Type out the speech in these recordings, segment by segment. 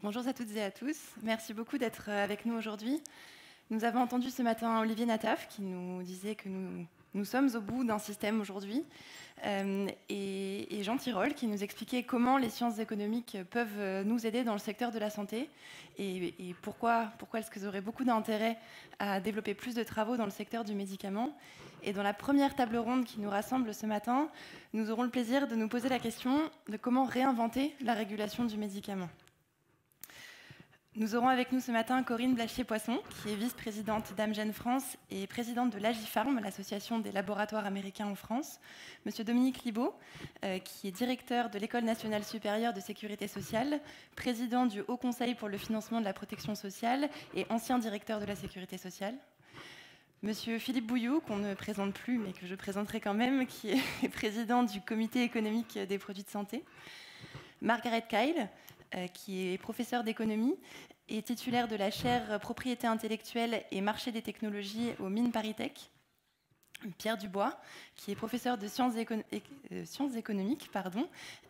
Bonjour à toutes et à tous. Merci beaucoup d'être avec nous aujourd'hui. Nous avons entendu ce matin Olivier Nataf qui nous disait que nous sommes au bout d'un système aujourd'hui et Jean Tirole qui nous expliquait comment les sciences économiques peuvent nous aider dans le secteur de la santé et pourquoi est-ce qu'elles auraient beaucoup d'intérêt à développer plus de travaux dans le secteur du médicament. Et dans la première table ronde qui nous rassemble ce matin, nous aurons le plaisir de nous poser la question de comment réinventer la régulation du médicament. Nous aurons avec nous ce matin Corinne Blachier-Poisson, qui est vice-présidente d'Amgen France et présidente de l'Agifarm, l'association des laboratoires américains en France. Monsieur Dominique Libaud, qui est directeur de l'École nationale supérieure de sécurité sociale, président du Haut Conseil pour le financement de la protection sociale et ancien directeur de la sécurité sociale. Monsieur Philippe Bouilloux, qu'on ne présente plus, mais que je présenterai quand même, qui est président du Comité économique des produits de santé. Margaret Kyle, qui est professeur d'économie et titulaire de la chaire Propriété intellectuelle et marché des technologies au Mines ParisTech. Pierre Dubois, qui est professeur de sciences économiques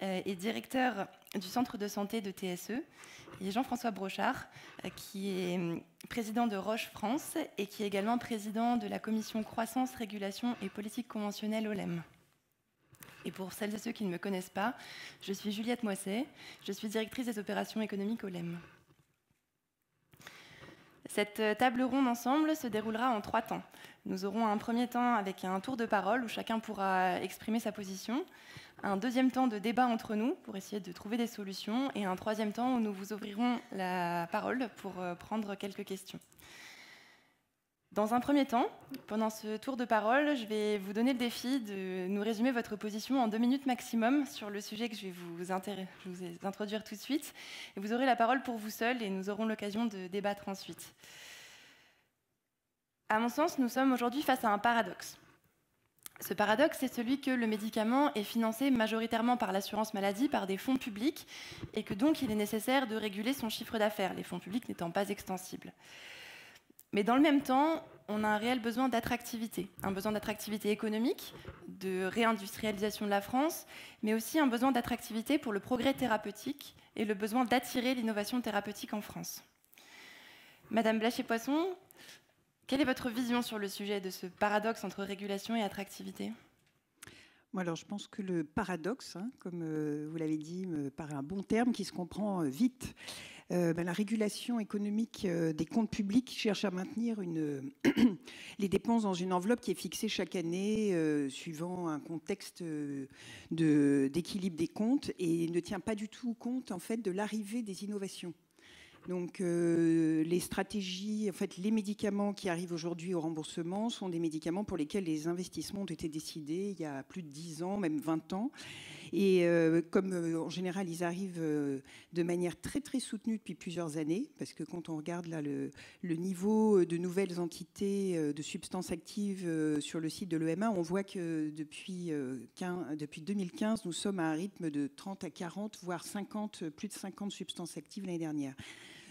et directeur du centre de santé de TSE. Et Jean-François Brochard, qui est président de Roche France et qui est également président de la commission croissance, régulation et politique conventionnelle OLEM. Et pour celles et ceux qui ne me connaissent pas, je suis Juliette Moisset, je suis directrice des opérations économiques au LEM. Cette table ronde ensemble se déroulera en 3 temps. Nous aurons un premier temps avec un tour de parole où chacun pourra exprimer sa position, un deuxième temps de débat entre nous pour essayer de trouver des solutions et un troisième temps où nous vous ouvrirons la parole pour prendre quelques questions. Dans un premier temps, pendant ce tour de parole, je vais vous donner le défi de nous résumer votre position en 2 minutes maximum sur le sujet que je vais vous introduire tout de suite. Et vous aurez la parole pour vous seul et nous aurons l'occasion de débattre ensuite. À mon sens, nous sommes aujourd'hui face à un paradoxe. Ce paradoxe, c'est celui que le médicament est financé majoritairement par l'assurance maladie, par des fonds publics, et que donc il est nécessaire de réguler son chiffre d'affaires, les fonds publics n'étant pas extensibles. Mais dans le même temps, on a un réel besoin d'attractivité, un besoin d'attractivité économique, de réindustrialisation de la France, mais aussi un besoin d'attractivité pour le progrès thérapeutique et le besoin d'attirer l'innovation thérapeutique en France. Madame Blachier-Poisson, quelle est votre vision sur le sujet de ce paradoxe entre régulation et attractivité ? Alors, je pense que le paradoxe, comme vous l'avez dit, me paraît un bon terme qui se comprend vite. La régulation économique des comptes publics cherche à maintenir les dépenses dans une enveloppe qui est fixée chaque année suivant un contexte d'équilibre des comptes et ne tient pas du tout compte en fait, de l'arrivée des innovations. Donc les stratégies, en fait, les médicaments qui arrivent aujourd'hui au remboursement sont des médicaments pour lesquels les investissements ont été décidés il y a plus de 10 ans, même 20 ans. Et comme en général, ils arrivent de manière très très soutenue depuis plusieurs années, parce que quand on regarde là, le niveau de nouvelles entités de substances actives sur le site de l'EMA, on voit que depuis 2015, nous sommes à un rythme de 30 à 40, voire 50, plus de 50 substances actives l'année dernière.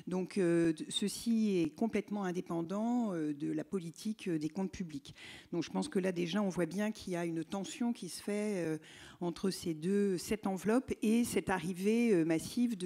Donc, ceci est complètement indépendant de la politique des comptes publics. Donc, je pense que là, déjà, on voit bien qu'il y a une tension qui se fait entre cette enveloppe et cette arrivée massive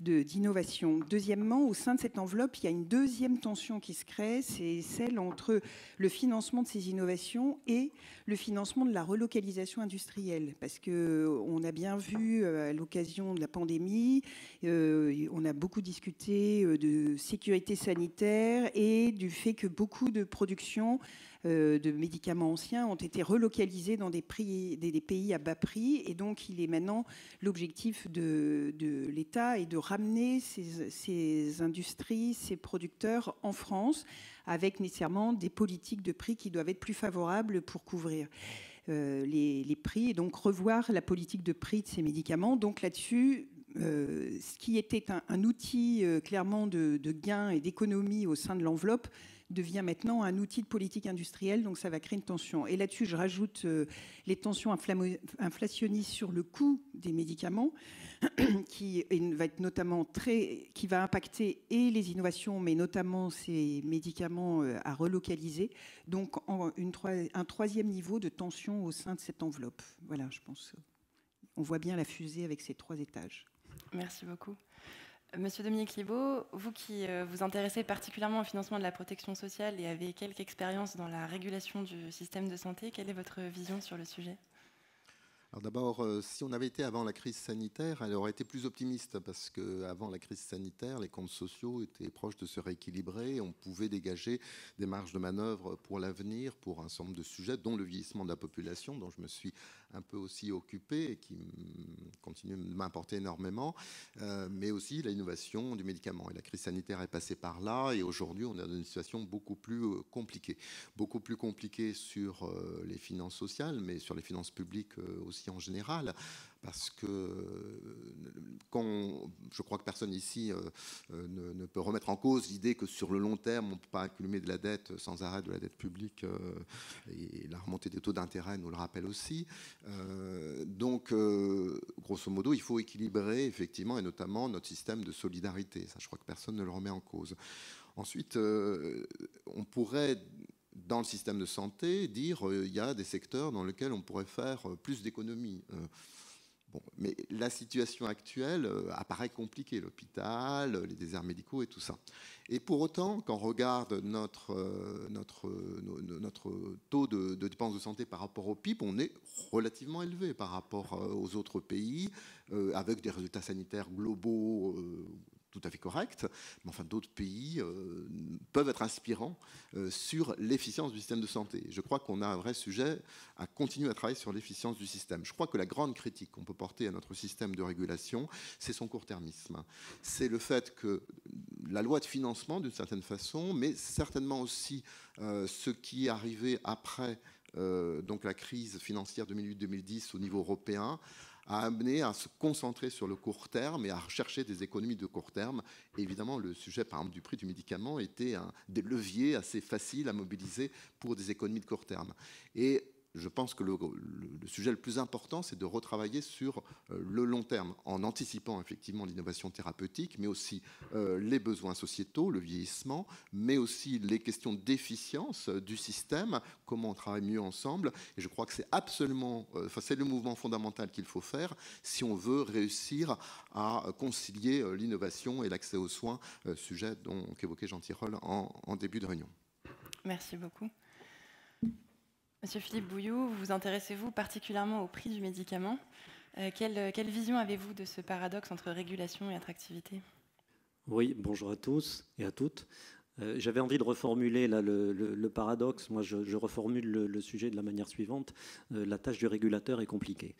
d'innovation. Deuxièmement, au sein de cette enveloppe, il y a une deuxième tension qui se crée, c'est celle entre le financement de ces innovations et le financement de la relocalisation industrielle. Parce qu'on a bien vu à l'occasion de la pandémie, on a beaucoup discuté de sécurité sanitaire et du fait que beaucoup de productions de médicaments anciens ont été relocalisés dans des pays à bas prix. Et donc, il est maintenant l'objectif de l'État est de ramener ces industries, ces producteurs en France, avec nécessairement des politiques de prix qui doivent être plus favorables pour couvrir les prix et donc revoir la politique de prix de ces médicaments. Donc là-dessus, ce qui était un outil clairement de gain et d'économie au sein de l'enveloppe devient maintenant un outil de politique industrielle, donc ça va créer une tension. Et là-dessus, je rajoute les tensions inflationnistes sur le coût des médicaments, qui va être notamment qui va impacter et les innovations, mais notamment ces médicaments à relocaliser. Donc, un troisième niveau de tension au sein de cette enveloppe. Voilà, je pense. On voit bien la fusée avec ces 3 étages. Merci beaucoup. Monsieur Dominique Libault, vous qui vous intéressez particulièrement au financement de la protection sociale et avez quelques expériences dans la régulation du système de santé, quelle est votre vision sur le sujet ? Alors d'abord, si on avait été avant la crise sanitaire, elle aurait été plus optimiste parce qu'avant la crise sanitaire, les comptes sociaux étaient proches de se rééquilibrer. On pouvait dégager des marges de manœuvre pour l'avenir, pour un certain nombre de sujets, dont le vieillissement de la population, dont je me suis un peu aussi occupé et qui continue de m'importer énormément, mais aussi l'innovation du médicament. Et la crise sanitaire est passée par là et aujourd'hui, on est dans une situation beaucoup plus compliquée. Beaucoup plus compliquée sur les finances sociales, mais sur les finances publiques aussi en général, parce que je crois que personne ici ne peut remettre en cause l'idée que sur le long terme, on ne peut pas accumuler de la dette sans arrêt, de la dette publique, et la remontée des taux d'intérêt nous le rappelle aussi. Donc, grosso modo, il faut équilibrer effectivement, et notamment notre système de solidarité. Ça, je crois que personne ne le remet en cause. Ensuite, on pourrait, dans le système de santé, dire il y a des secteurs dans lesquels on pourrait faire plus d'économies. Bon, mais la situation actuelle apparaît compliquée, l'hôpital, les déserts médicaux et tout ça. Et pour autant, quand on regarde notre taux de dépenses de santé par rapport au PIB, on est relativement élevé par rapport aux autres pays, avec des résultats sanitaires globaux tout à fait corrects, mais enfin d'autres pays peuvent être inspirants sur l'efficience du système de santé. Je crois qu'on a un vrai sujet à continuer à travailler sur l'efficience du système. Je crois que la grande critique qu'on peut porter à notre système de régulation, c'est son court-termisme. C'est le fait que la loi de financement, d'une certaine façon, mais certainement aussi ce qui est arrivé après donc la crise financière 2008-2010 au niveau européen, a amené à se concentrer sur le court terme et à rechercher des économies de court terme. Et évidemment, le sujet, par exemple, du prix du médicament était des leviers assez faciles à mobiliser pour des économies de court terme. Et je pense que le sujet le plus important, c'est de retravailler sur le long terme, en anticipant effectivement l'innovation thérapeutique, mais aussi les besoins sociétaux, le vieillissement, mais aussi les questions d'efficience du système, comment on travaille mieux ensemble. Et je crois que c'est absolument, c'est le mouvement fondamental qu'il faut faire si on veut réussir à concilier l'innovation et l'accès aux soins, sujet qu'évoquait Jean Tirole en début de réunion. Merci beaucoup. Monsieur Philippe Bouilloux, vous intéressez-vous particulièrement au prix du médicament. Quelle vision avez-vous de ce paradoxe entre régulation et attractivité ? Oui, bonjour à tous et à toutes. J'avais envie de reformuler là, le paradoxe. Moi, je reformule le sujet de la manière suivante. La tâche du régulateur est compliquée.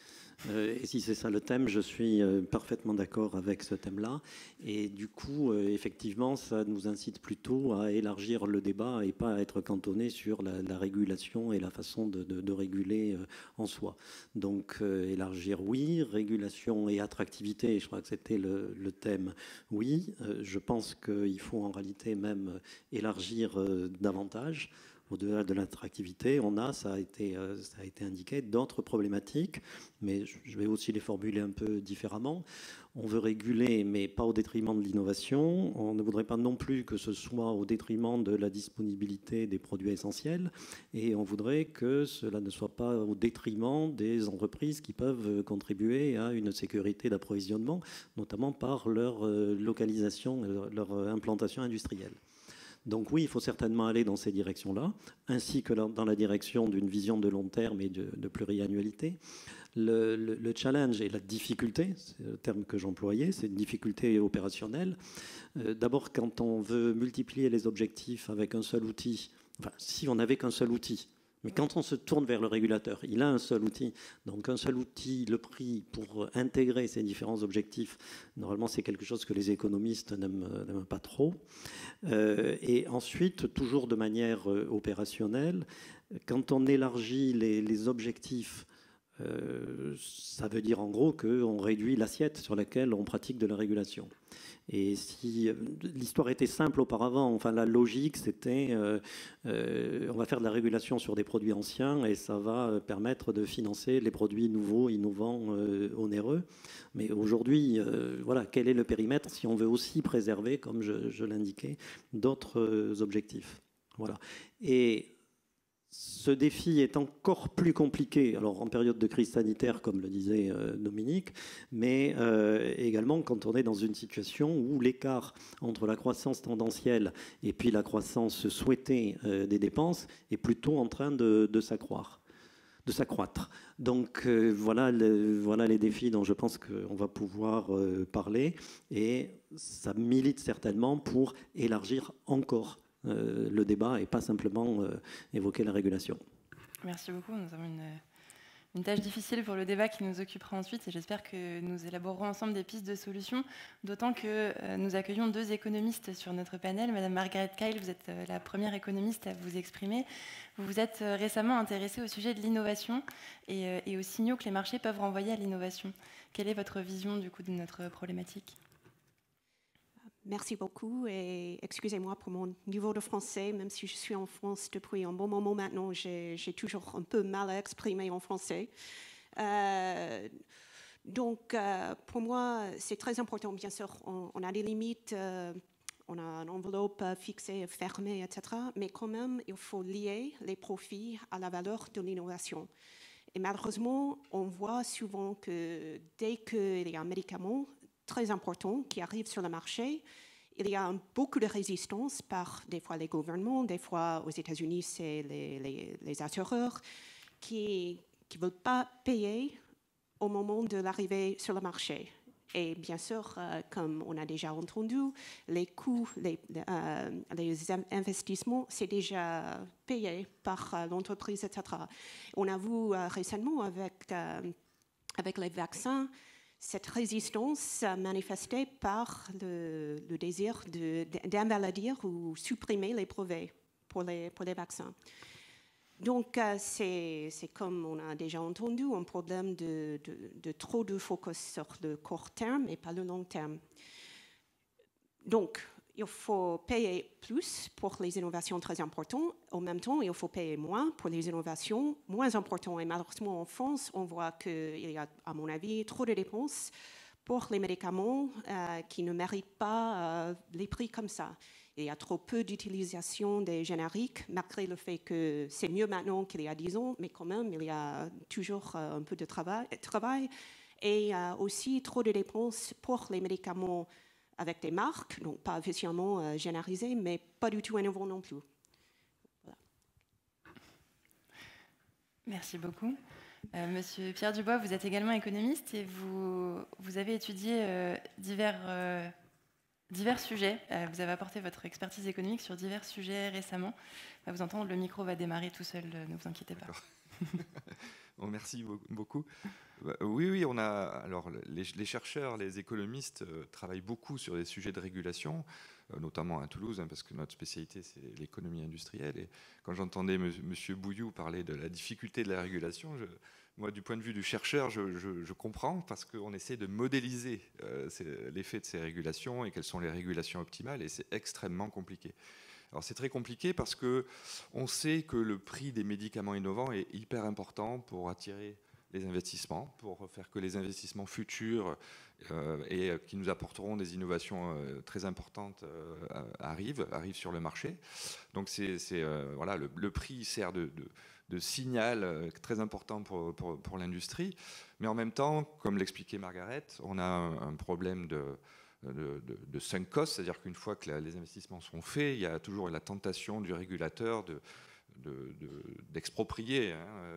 Et si c'est ça le thème, je suis parfaitement d'accord avec ce thème-là. Et du coup, effectivement, ça nous incite plutôt à élargir le débat et pas à être cantonné sur la régulation et la façon de réguler en soi. Donc, élargir, oui. Régulation et attractivité, je crois que c'était le thème, oui. Je pense qu'il faut en réalité même élargir davantage. Au-delà de l'attractivité, on a, ça a été indiqué, d'autres problématiques, mais je vais aussi les formuler un peu différemment. On veut réguler, mais pas au détriment de l'innovation. On ne voudrait pas non plus que ce soit au détriment de la disponibilité des produits essentiels. Et on voudrait que cela ne soit pas au détriment des entreprises qui peuvent contribuer à une sécurité d'approvisionnement, notamment par leur localisation, leur implantation industrielle. Donc oui, il faut certainement aller dans ces directions-là, ainsi que dans la direction d'une vision de long terme et de pluriannualité. Le challenge et la difficulté, c'est le terme que j'employais, c'est une difficulté opérationnelle. D'abord, quand on veut multiplier les objectifs avec un seul outil, enfin, si on n'avait qu'un seul outil, mais quand on se tourne vers le régulateur, il a un seul outil. Donc un seul outil, le prix, pour intégrer ces différents objectifs, normalement c'est quelque chose que les économistes n'aiment pas trop. Et ensuite, toujours de manière opérationnelle, quand on élargit les objectifs, ça veut dire en gros qu'on réduit l'assiette sur laquelle on pratique de la régulation. Et si l'histoire était simple auparavant, enfin la logique c'était on va faire de la régulation sur des produits anciens et ça va permettre de financer les produits nouveaux, innovants, onéreux. Mais aujourd'hui, voilà, quel est le périmètre si on veut aussi préserver, comme je l'indiquais, d'autres objectifs. Voilà. Et Ce défi est encore plus compliqué, alors en période de crise sanitaire, comme le disait Dominique, mais également quand on est dans une situation où l'écart entre la croissance tendancielle et puis la croissance souhaitée des dépenses est plutôt en train de s'accroître. Donc voilà les défis dont je pense qu'on va pouvoir parler, et ça milite certainement pour élargir encore le débat et pas simplement évoquer la régulation. Merci beaucoup. Nous avons une tâche difficile pour le débat qui nous occupera ensuite, et j'espère que nous élaborerons ensemble des pistes de solutions, d'autant que nous accueillons 2 économistes sur notre panel. Madame Margaret Kyle, vous êtes la première économiste à vous exprimer. Vous vous êtes récemment intéressée au sujet de l'innovation et aux signaux que les marchés peuvent renvoyer à l'innovation. Quelle est votre vision du coup de notre problématique ? Merci beaucoup et excusez-moi pour mon niveau de français, même si je suis en France depuis un bon moment maintenant, j'ai toujours un peu mal à exprimer en français. Donc, pour moi, c'est très important, bien sûr, on a des limites, on a une enveloppe fixée, fermée, etc. Mais quand même, il faut lier les profits à la valeur de l'innovation. Et malheureusement, on voit souvent que dès qu'il y a un médicament très important qui arrive sur le marché, il y a beaucoup de résistance par des fois les gouvernements, des fois aux États-Unis, c'est les assureurs qui ne veulent pas payer au moment de l'arrivée sur le marché. Et bien sûr, comme on a déjà entendu, les coûts, les investissements, c'est déjà payé par l'entreprise, etc. On a vu récemment avec les vaccins, cette résistance manifestée par le désir d'invalider ou supprimer les brevets pour les vaccins. Donc, c'est comme on a déjà entendu, un problème de trop de focus sur le court terme et pas le long terme. Donc, il faut payer plus pour les innovations très importantes. En même temps, il faut payer moins pour les innovations moins importantes. Et malheureusement, en France, on voit qu'il y a, à mon avis, trop de dépenses pour les médicaments qui ne méritent pas les prix comme ça. Il y a trop peu d'utilisation des génériques, malgré le fait que c'est mieux maintenant qu'il y a 10 ans, mais quand même, il y a toujours un peu de travail. Et aussi trop de dépenses pour les médicaments avec des marques, donc pas officiellement généralisées, mais pas du tout innovants non plus. Voilà. Merci beaucoup. Monsieur Pierre Dubois, vous êtes également économiste et vous avez étudié divers sujets. Vous avez apporté votre expertise économique sur divers sujets récemment. À vous entendre, le micro va démarrer tout seul, ne vous inquiétez pas. Bon, merci beaucoup. Oui, on a. Alors, les chercheurs, les économistes travaillent beaucoup sur des sujets de régulation, notamment à Toulouse, parce que notre spécialité, c'est l'économie industrielle. Et quand j'entendais Monsieur Bouillou parler de la difficulté de la régulation, moi, du point de vue du chercheur, je comprends, parce qu'on essaie de modéliser l'effet de ces régulations et quelles sont les régulations optimales, et c'est extrêmement compliqué. Alors c'est très compliqué parce qu'on sait que le prix des médicaments innovants est hyper important pour attirer les investissements, pour faire que les investissements futurs et qui nous apporteront des innovations très importantes arrivent sur le marché. Donc voilà, le prix sert de signal très important pour l'industrie. Mais en même temps, comme l'expliquait Margaret, on a un problème de sunk cost, c'est-à-dire qu'une fois que les investissements sont faits, il y a toujours la tentation du régulateur d'exproprier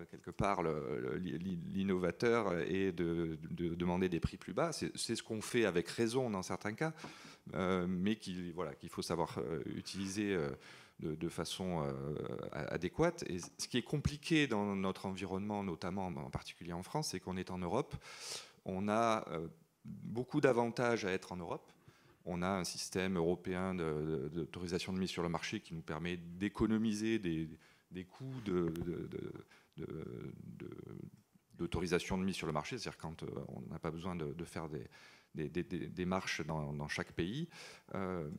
quelque part l'innovateur et de demander des prix plus bas. C'est ce qu'on fait avec raison dans certains cas, mais qu'il faut savoir utiliser de façon adéquate. Et ce qui est compliqué dans notre environnement, notamment en particulier en France, c'est qu'on est en Europe. On a beaucoup d'avantages à être en Europe. On a un système européen d'autorisation de mise sur le marché qui nous permet d'économiser des coûts d'autorisation de mise sur le marché, c'est-à-dire quand on n'a pas besoin de faire des marches dans chaque pays.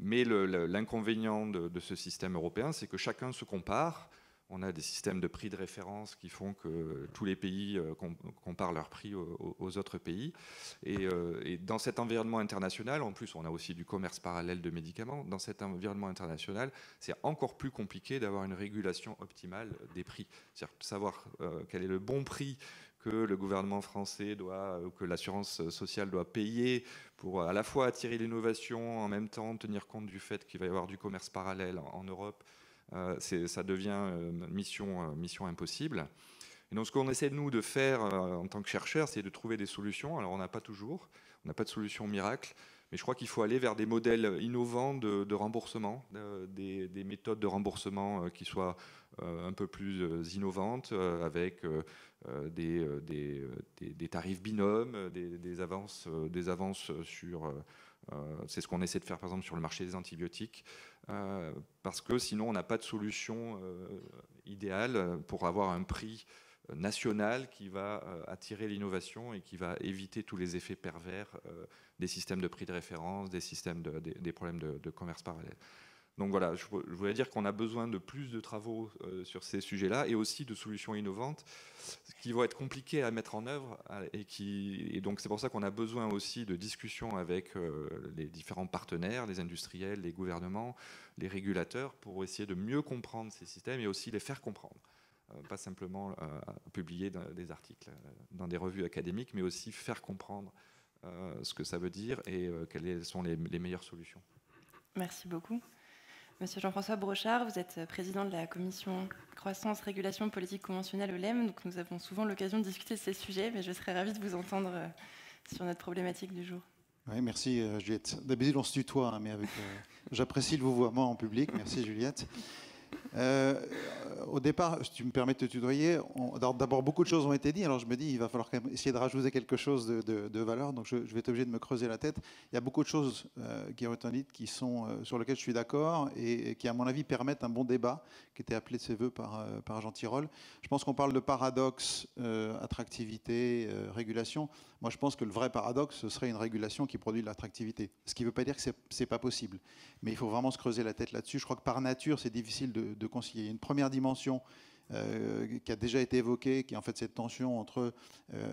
Mais l'inconvénient de ce système européen, c'est que chacun se compare. On a des systèmes de prix de référence qui font que tous les pays comparent leurs prix aux autres pays. Et dans cet environnement international, en plus, on a aussi du commerce parallèle de médicaments. Dans cet environnement international, c'est encore plus compliqué d'avoir une régulation optimale des prix. C'est-à-dire savoir quel est le bon prix que le gouvernement français doit, ou que l'assurance sociale doit payer pour à la fois attirer l'innovation, en même temps tenir compte du fait qu'il va y avoir du commerce parallèle en Europe. Ça devient mission impossible. Et donc ce qu'on essaie nous de faire en tant que chercheurs, c'est de trouver des solutions. Alors on n'a pas de solution miracle, mais je crois qu'il faut aller vers des modèles innovants de remboursement, des méthodes de remboursement qui soient un peu plus innovantes, avec des tarifs binômes, des avances sur... c'est ce qu'on essaie de faire par exemple sur le marché des antibiotiques, parce que sinon on n'a pas de solution idéale pour avoir un prix national qui va attirer l'innovation et qui va éviter tous les effets pervers des systèmes de prix de référence, des problèmes de commerce parallèle. Donc voilà, je voulais dire qu'on a besoin de plus de travaux sur ces sujets-là et aussi de solutions innovantes qui vont être compliquées à mettre en œuvre et donc c'est pour ça qu'on a besoin aussi de discussions avec les différents partenaires, les industriels, les gouvernements, les régulateurs pour essayer de mieux comprendre ces systèmes et aussi les faire comprendre. Pas simplement publier des articles dans des revues académiques, mais aussi faire comprendre ce que ça veut dire et quelles sont les meilleures solutions. Merci beaucoup. Monsieur Jean-François Brochard, vous êtes président de la commission croissance, régulation, politique conventionnelle au LEM. Donc nous avons souvent l'occasion de discuter de ces sujets, mais je serais ravie de vous entendre sur notre problématique du jour. Oui, merci Juliette. D'habitude on se tutoie, hein, mais j'apprécie le vouvoiement en public. Merci Juliette. Au départ, si tu me permets de te tutoyer, d'abord beaucoup de choses ont été dites, alors je me dis il va falloir quand même essayer de rajouter quelque chose de valeur, donc je vais être obligé de me creuser la tête. Il y a beaucoup de choses qui ont été dites qui sont, sur lesquelles je suis d'accord et qui à mon avis permettent un bon débat qui était appelé de ses voeux par Jean Tirole. Je pense qu'on parle de paradoxe, attractivité, régulation. Moi je pense que le vrai paradoxe ce serait une régulation qui produit de l'attractivité, ce qui ne veut pas dire que c'est pas possible, mais il faut vraiment se creuser la tête là-dessus. Je crois que par nature c'est difficile de concilier. Il y a une première dimension qui a déjà été évoquée, qui est en fait cette tension entre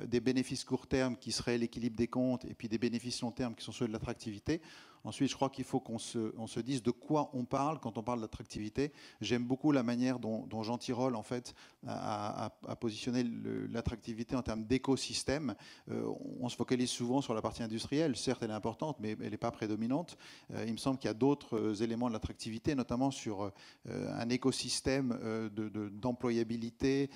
des bénéfices court terme qui seraient l'équilibre des comptes et puis des bénéfices long terme qui sont ceux de l'attractivité. Ensuite, je crois qu'il faut qu'on se dise de quoi on parle quand on parle d'attractivité. J'aime beaucoup la manière dont Jean Tirole en fait, a positionné l'attractivité en termes d'écosystème. On se focalise souvent sur la partie industrielle. Certes, elle est importante, mais elle n'est pas prédominante. Il me semble qu'il y a d'autres éléments de l'attractivité, notamment sur un écosystème d'employabilité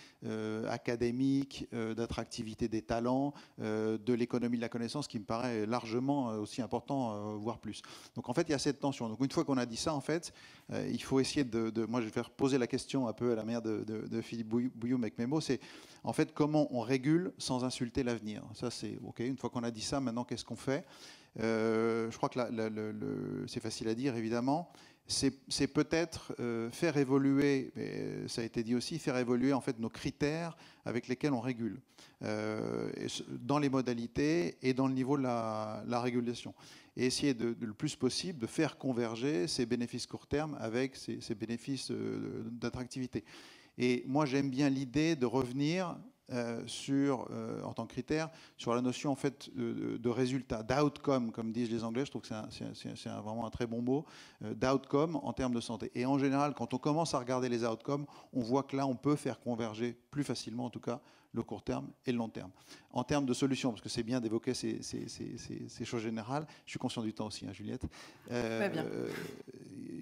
académique, d'attractivité des talents, de l'économie de la connaissance, qui me paraît largement aussi important, voire plus. Donc en fait, il y a cette tension. Donc une fois qu'on a dit ça, en fait, il faut essayer moi, je vais faire poser la question un peu à la manière de Philippe Bouilloum avec mes mots, c'est en fait comment on régule sans insulter l'avenir. Ça, c'est OK. Une fois qu'on a dit ça, maintenant, qu'est-ce qu'on fait ? Je crois que c'est facile à dire, évidemment. C'est peut-être faire évoluer, mais ça a été dit aussi, faire évoluer en fait nos critères avec lesquels on régule, dans les modalités et dans le niveau de la régulation. Et essayer le plus possible de faire converger ces bénéfices court terme avec ces bénéfices d'attractivité. Et moi, j'aime bien l'idée de revenir en tant que critère, sur la notion en fait de résultat, d'outcome, comme disent les Anglais. Je trouve que c'est vraiment un très bon mot, d'outcome en termes de santé. Et en général, quand on commence à regarder les outcomes, on voit que là, on peut faire converger plus facilement, en tout cas, le court terme et le long terme. En termes de solutions, parce que c'est bien d'évoquer ces choses générales, je suis conscient du temps aussi, hein, Juliette. Bien.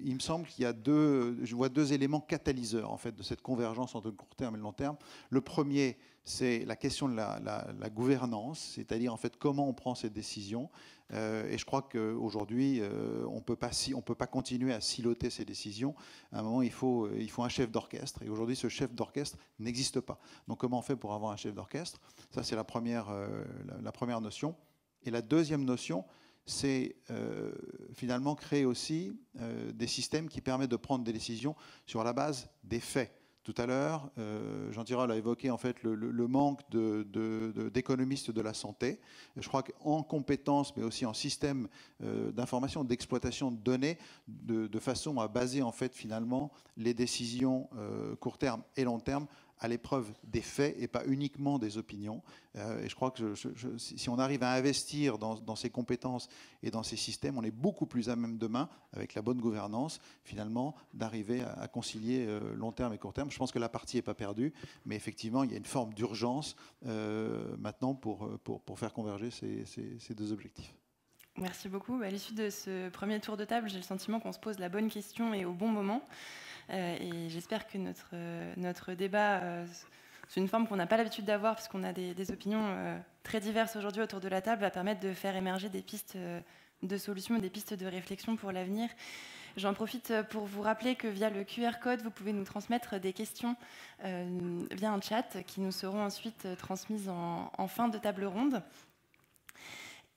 Il me semble qu'il y a je vois deux éléments catalyseurs en fait, de cette convergence entre le court terme et le long terme. Le premier, c'est la question de la gouvernance, c'est-à-dire en fait comment on prend ces décisions. Et je crois qu'aujourd'hui, on ne peut pas continuer à siloter ces décisions. À un moment, il faut un chef d'orchestre. Et aujourd'hui, ce chef d'orchestre n'existe pas. Donc comment on fait pour avoir un chef d'orchestre ? Ça, c'est la première notion. Et la deuxième notion, c'est finalement créer aussi des systèmes qui permettent de prendre des décisions sur la base des faits. tout à l'heure. Jean Tirole a évoqué en fait le manque d'économistes de la santé. Je crois qu'en compétences, mais aussi en système d'information, d'exploitation de données, de façon à baser en fait finalement les décisions court terme et long terme à l'épreuve des faits et pas uniquement des opinions. Et je crois que si on arrive à investir dans ces compétences et dans ces systèmes, on est beaucoup plus à même demain, avec la bonne gouvernance, finalement, d'arriver à concilier long terme et court terme. Je pense que la partie n'est pas perdue, mais effectivement, il y a une forme d'urgence maintenant pour faire converger ces deux objectifs. Merci beaucoup. À l'issue de ce premier tour de table, j'ai le sentiment qu'on se pose la bonne question et au bon moment. Et j'espère que notre débat, c'est une forme qu'on n'a pas l'habitude d'avoir, parce qu'on a des opinions très diverses aujourd'hui autour de la table, va permettre de faire émerger des pistes de solutions et des pistes de réflexion pour l'avenir. J'en profite pour vous rappeler que via le QR code, vous pouvez nous transmettre des questions via un chat qui nous seront ensuite transmises en fin de table ronde.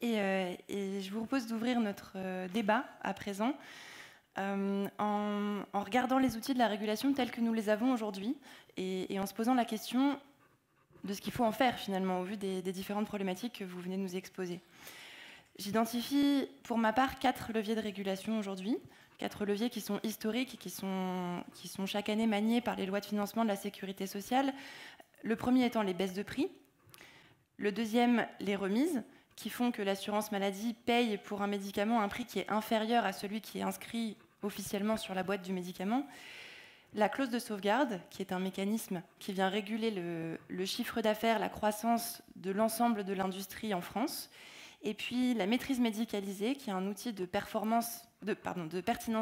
Et je vous propose d'ouvrir notre débat à présent en regardant les outils de la régulation tels que nous les avons aujourd'hui et en se posant la question de ce qu'il faut en faire finalement au vu des différentes problématiques que vous venez de nous exposer. J'identifie pour ma part 4 leviers de régulation aujourd'hui, 4 leviers qui sont historiques et qui sont chaque année maniés par les lois de financement de la sécurité sociale. Le premier étant les baisses de prix, le deuxième les remises, qui font que l'assurance maladie paye pour un médicament un prix qui est inférieur à celui qui est inscrit officiellement sur la boîte du médicament. La clause de sauvegarde, qui est un mécanisme qui vient réguler le chiffre d'affaires, la croissance de l'ensemble de l'industrie en France. Et puis la maîtrise médicalisée, qui est un outil de pertinence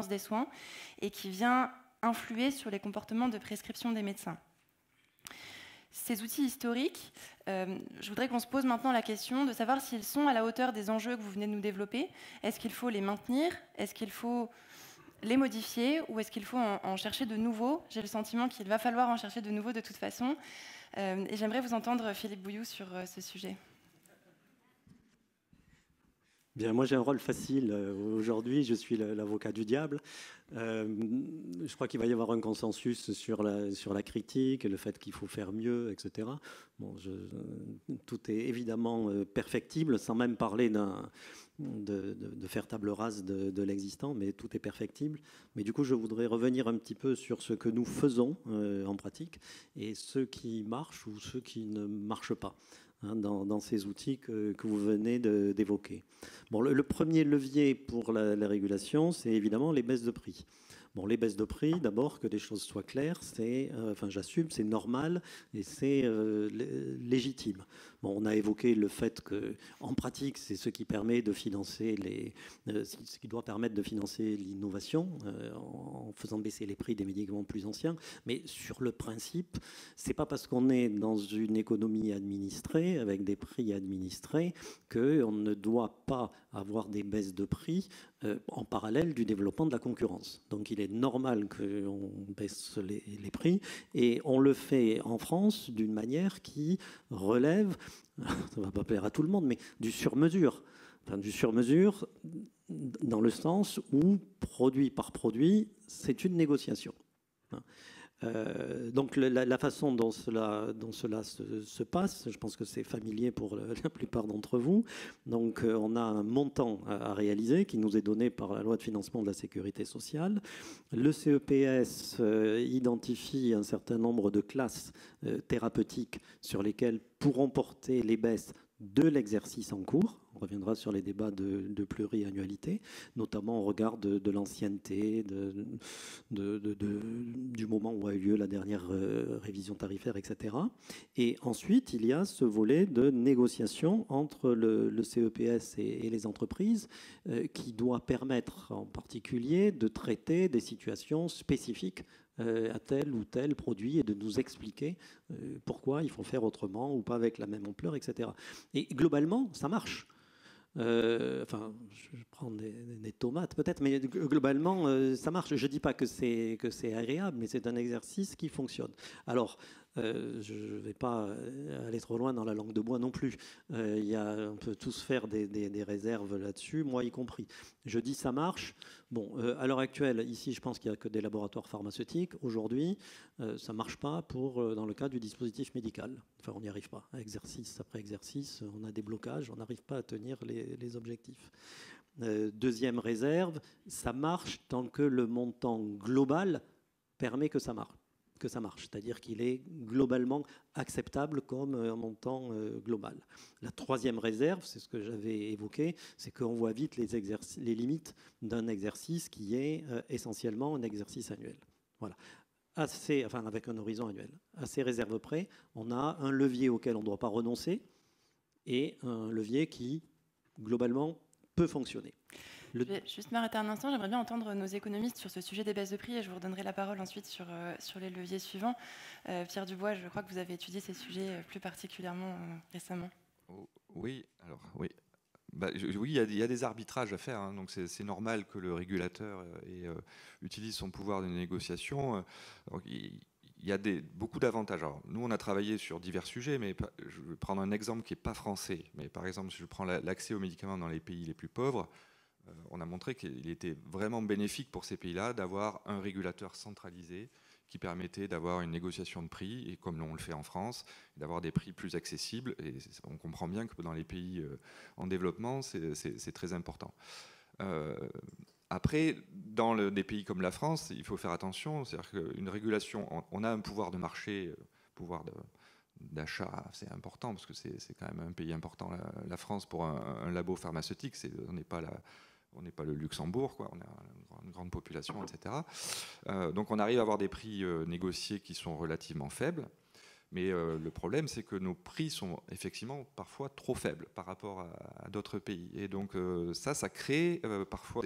des soins et qui vient influer sur les comportements de prescription des médecins. Ces outils historiques, je voudrais qu'on se pose maintenant la question de savoir s'ils sont à la hauteur des enjeux que vous venez de nous développer. Est-ce qu'il faut les maintenir? Est-ce qu'il faut les modifier? Ou est-ce qu'il faut en chercher de nouveaux? J'ai le sentiment qu'il va falloir en chercher de nouveaux de toute façon. Et j'aimerais vous entendre, Philippe Bouilloux, sur ce sujet. Bien, moi j'ai un rôle facile aujourd'hui, je suis l'avocat du diable. Je crois qu'il va y avoir un consensus sur la critique, le fait qu'il faut faire mieux, etc. Bon, tout est évidemment perfectible, sans même parler de faire table rase de l'existant, mais tout est perfectible. Mais du coup, je voudrais revenir un petit peu sur ce que nous faisons en pratique et ce qui marche ou ce qui ne marche pas. Dans ces outils que vous venez d'évoquer. Bon, le premier levier pour la régulation, c'est évidemment les baisses de prix. Bon, les baisses de prix, d'abord, que des choses soient claires, j'assume, c'est normal et c'est légitime. Bon, on a évoqué le fait qu'en pratique, c'est ce qui permet de financer ce qui doit permettre de financer l'innovation en faisant baisser les prix des médicaments plus anciens. Mais sur le principe, c'est pas parce qu'on est dans une économie administrée avec des prix administrés qu'on ne doit pas avoir des baisses de prix en parallèle du développement de la concurrence. Donc il est normal qu'on baisse les prix et on le fait en France d'une manière qui relève, ça ne va pas plaire à tout le monde, mais du sur-mesure. Enfin, du sur-mesure dans le sens où, produit par produit, c'est une négociation. Donc la façon dont cela se passe, je pense que c'est familier pour la plupart d'entre vous. Donc on a un montant à réaliser qui nous est donné par la loi de financement de la sécurité sociale. Le CEPS identifie un certain nombre de classes thérapeutiques sur lesquelles pourront porter les baisses de l'exercice en cours. On reviendra sur les débats de pluriannualité, notamment au regard de l'ancienneté, du moment où a eu lieu la dernière révision tarifaire, etc. Et ensuite, il y a ce volet de négociation entre le CEPS et les entreprises qui doit permettre en particulier de traiter des situations spécifiques à tel ou tel produit et de nous expliquer pourquoi il faut faire autrement ou pas avec la même ampleur, etc. Et globalement, ça marche. Je prends des tomates peut-être, mais globalement, ça marche. Je ne dis pas que c'est agréable, mais c'est un exercice qui fonctionne. Alors, Je ne vais pas aller trop loin dans la langue de bois non plus. On peut tous faire des réserves là-dessus, moi y compris. Je dis ça marche. Bon, à l'heure actuelle, ici, je pense qu'il n'y a que des laboratoires pharmaceutiques. Aujourd'hui, ça ne marche pas dans le cas du dispositif médical. Enfin, on n'y arrive pas. Exercice après exercice, on a des blocages, on n'arrive pas à tenir les objectifs. Deuxième réserve, ça marche tant que le montant global permet que ça marche. C'est-à-dire qu'il est globalement acceptable comme un montant global. La troisième réserve, c'est ce que j'avais évoqué, c'est qu'on voit vite les limites d'un exercice qui est essentiellement un exercice annuel. Voilà. Avec un horizon annuel. À ces réserves près, on a un levier auquel on ne doit pas renoncer et un levier qui, globalement, peut fonctionner. Je vais juste m'arrêter un instant. J'aimerais bien entendre nos économistes sur ce sujet des baisses de prix et je vous redonnerai la parole ensuite sur les leviers suivants. Pierre Dubois, je crois que vous avez étudié ces sujets plus particulièrement récemment. Oui, alors oui. Oui, il y a des arbitrages à faire, hein, donc c'est normal que le régulateur utilise son pouvoir de négociation. Donc, il y a beaucoup d'avantages. Alors, nous, on a travaillé sur divers sujets, mais je vais prendre un exemple qui n'est pas français. Mais par exemple, si je prends l'accès aux médicaments dans les pays les plus pauvres, on a montré qu'il était vraiment bénéfique pour ces pays-là d'avoir un régulateur centralisé qui permettait d'avoir une négociation de prix, et comme on le fait en France, d'avoir des prix plus accessibles. Et on comprend bien que dans les pays en développement, c'est très important. Après, dans des pays comme la France, il faut faire attention. C'est-à-dire qu'une régulation, on a un pouvoir de marché, pouvoir d'achat, c'est important, parce que c'est quand même un pays important, la France, pour un labo pharmaceutique. On n'est pas le Luxembourg, quoi. On a une grande population, etc. Donc on arrive à avoir des prix négociés qui sont relativement faibles. Mais le problème, c'est que nos prix sont effectivement parfois trop faibles par rapport à d'autres pays. Et donc ça crée parfois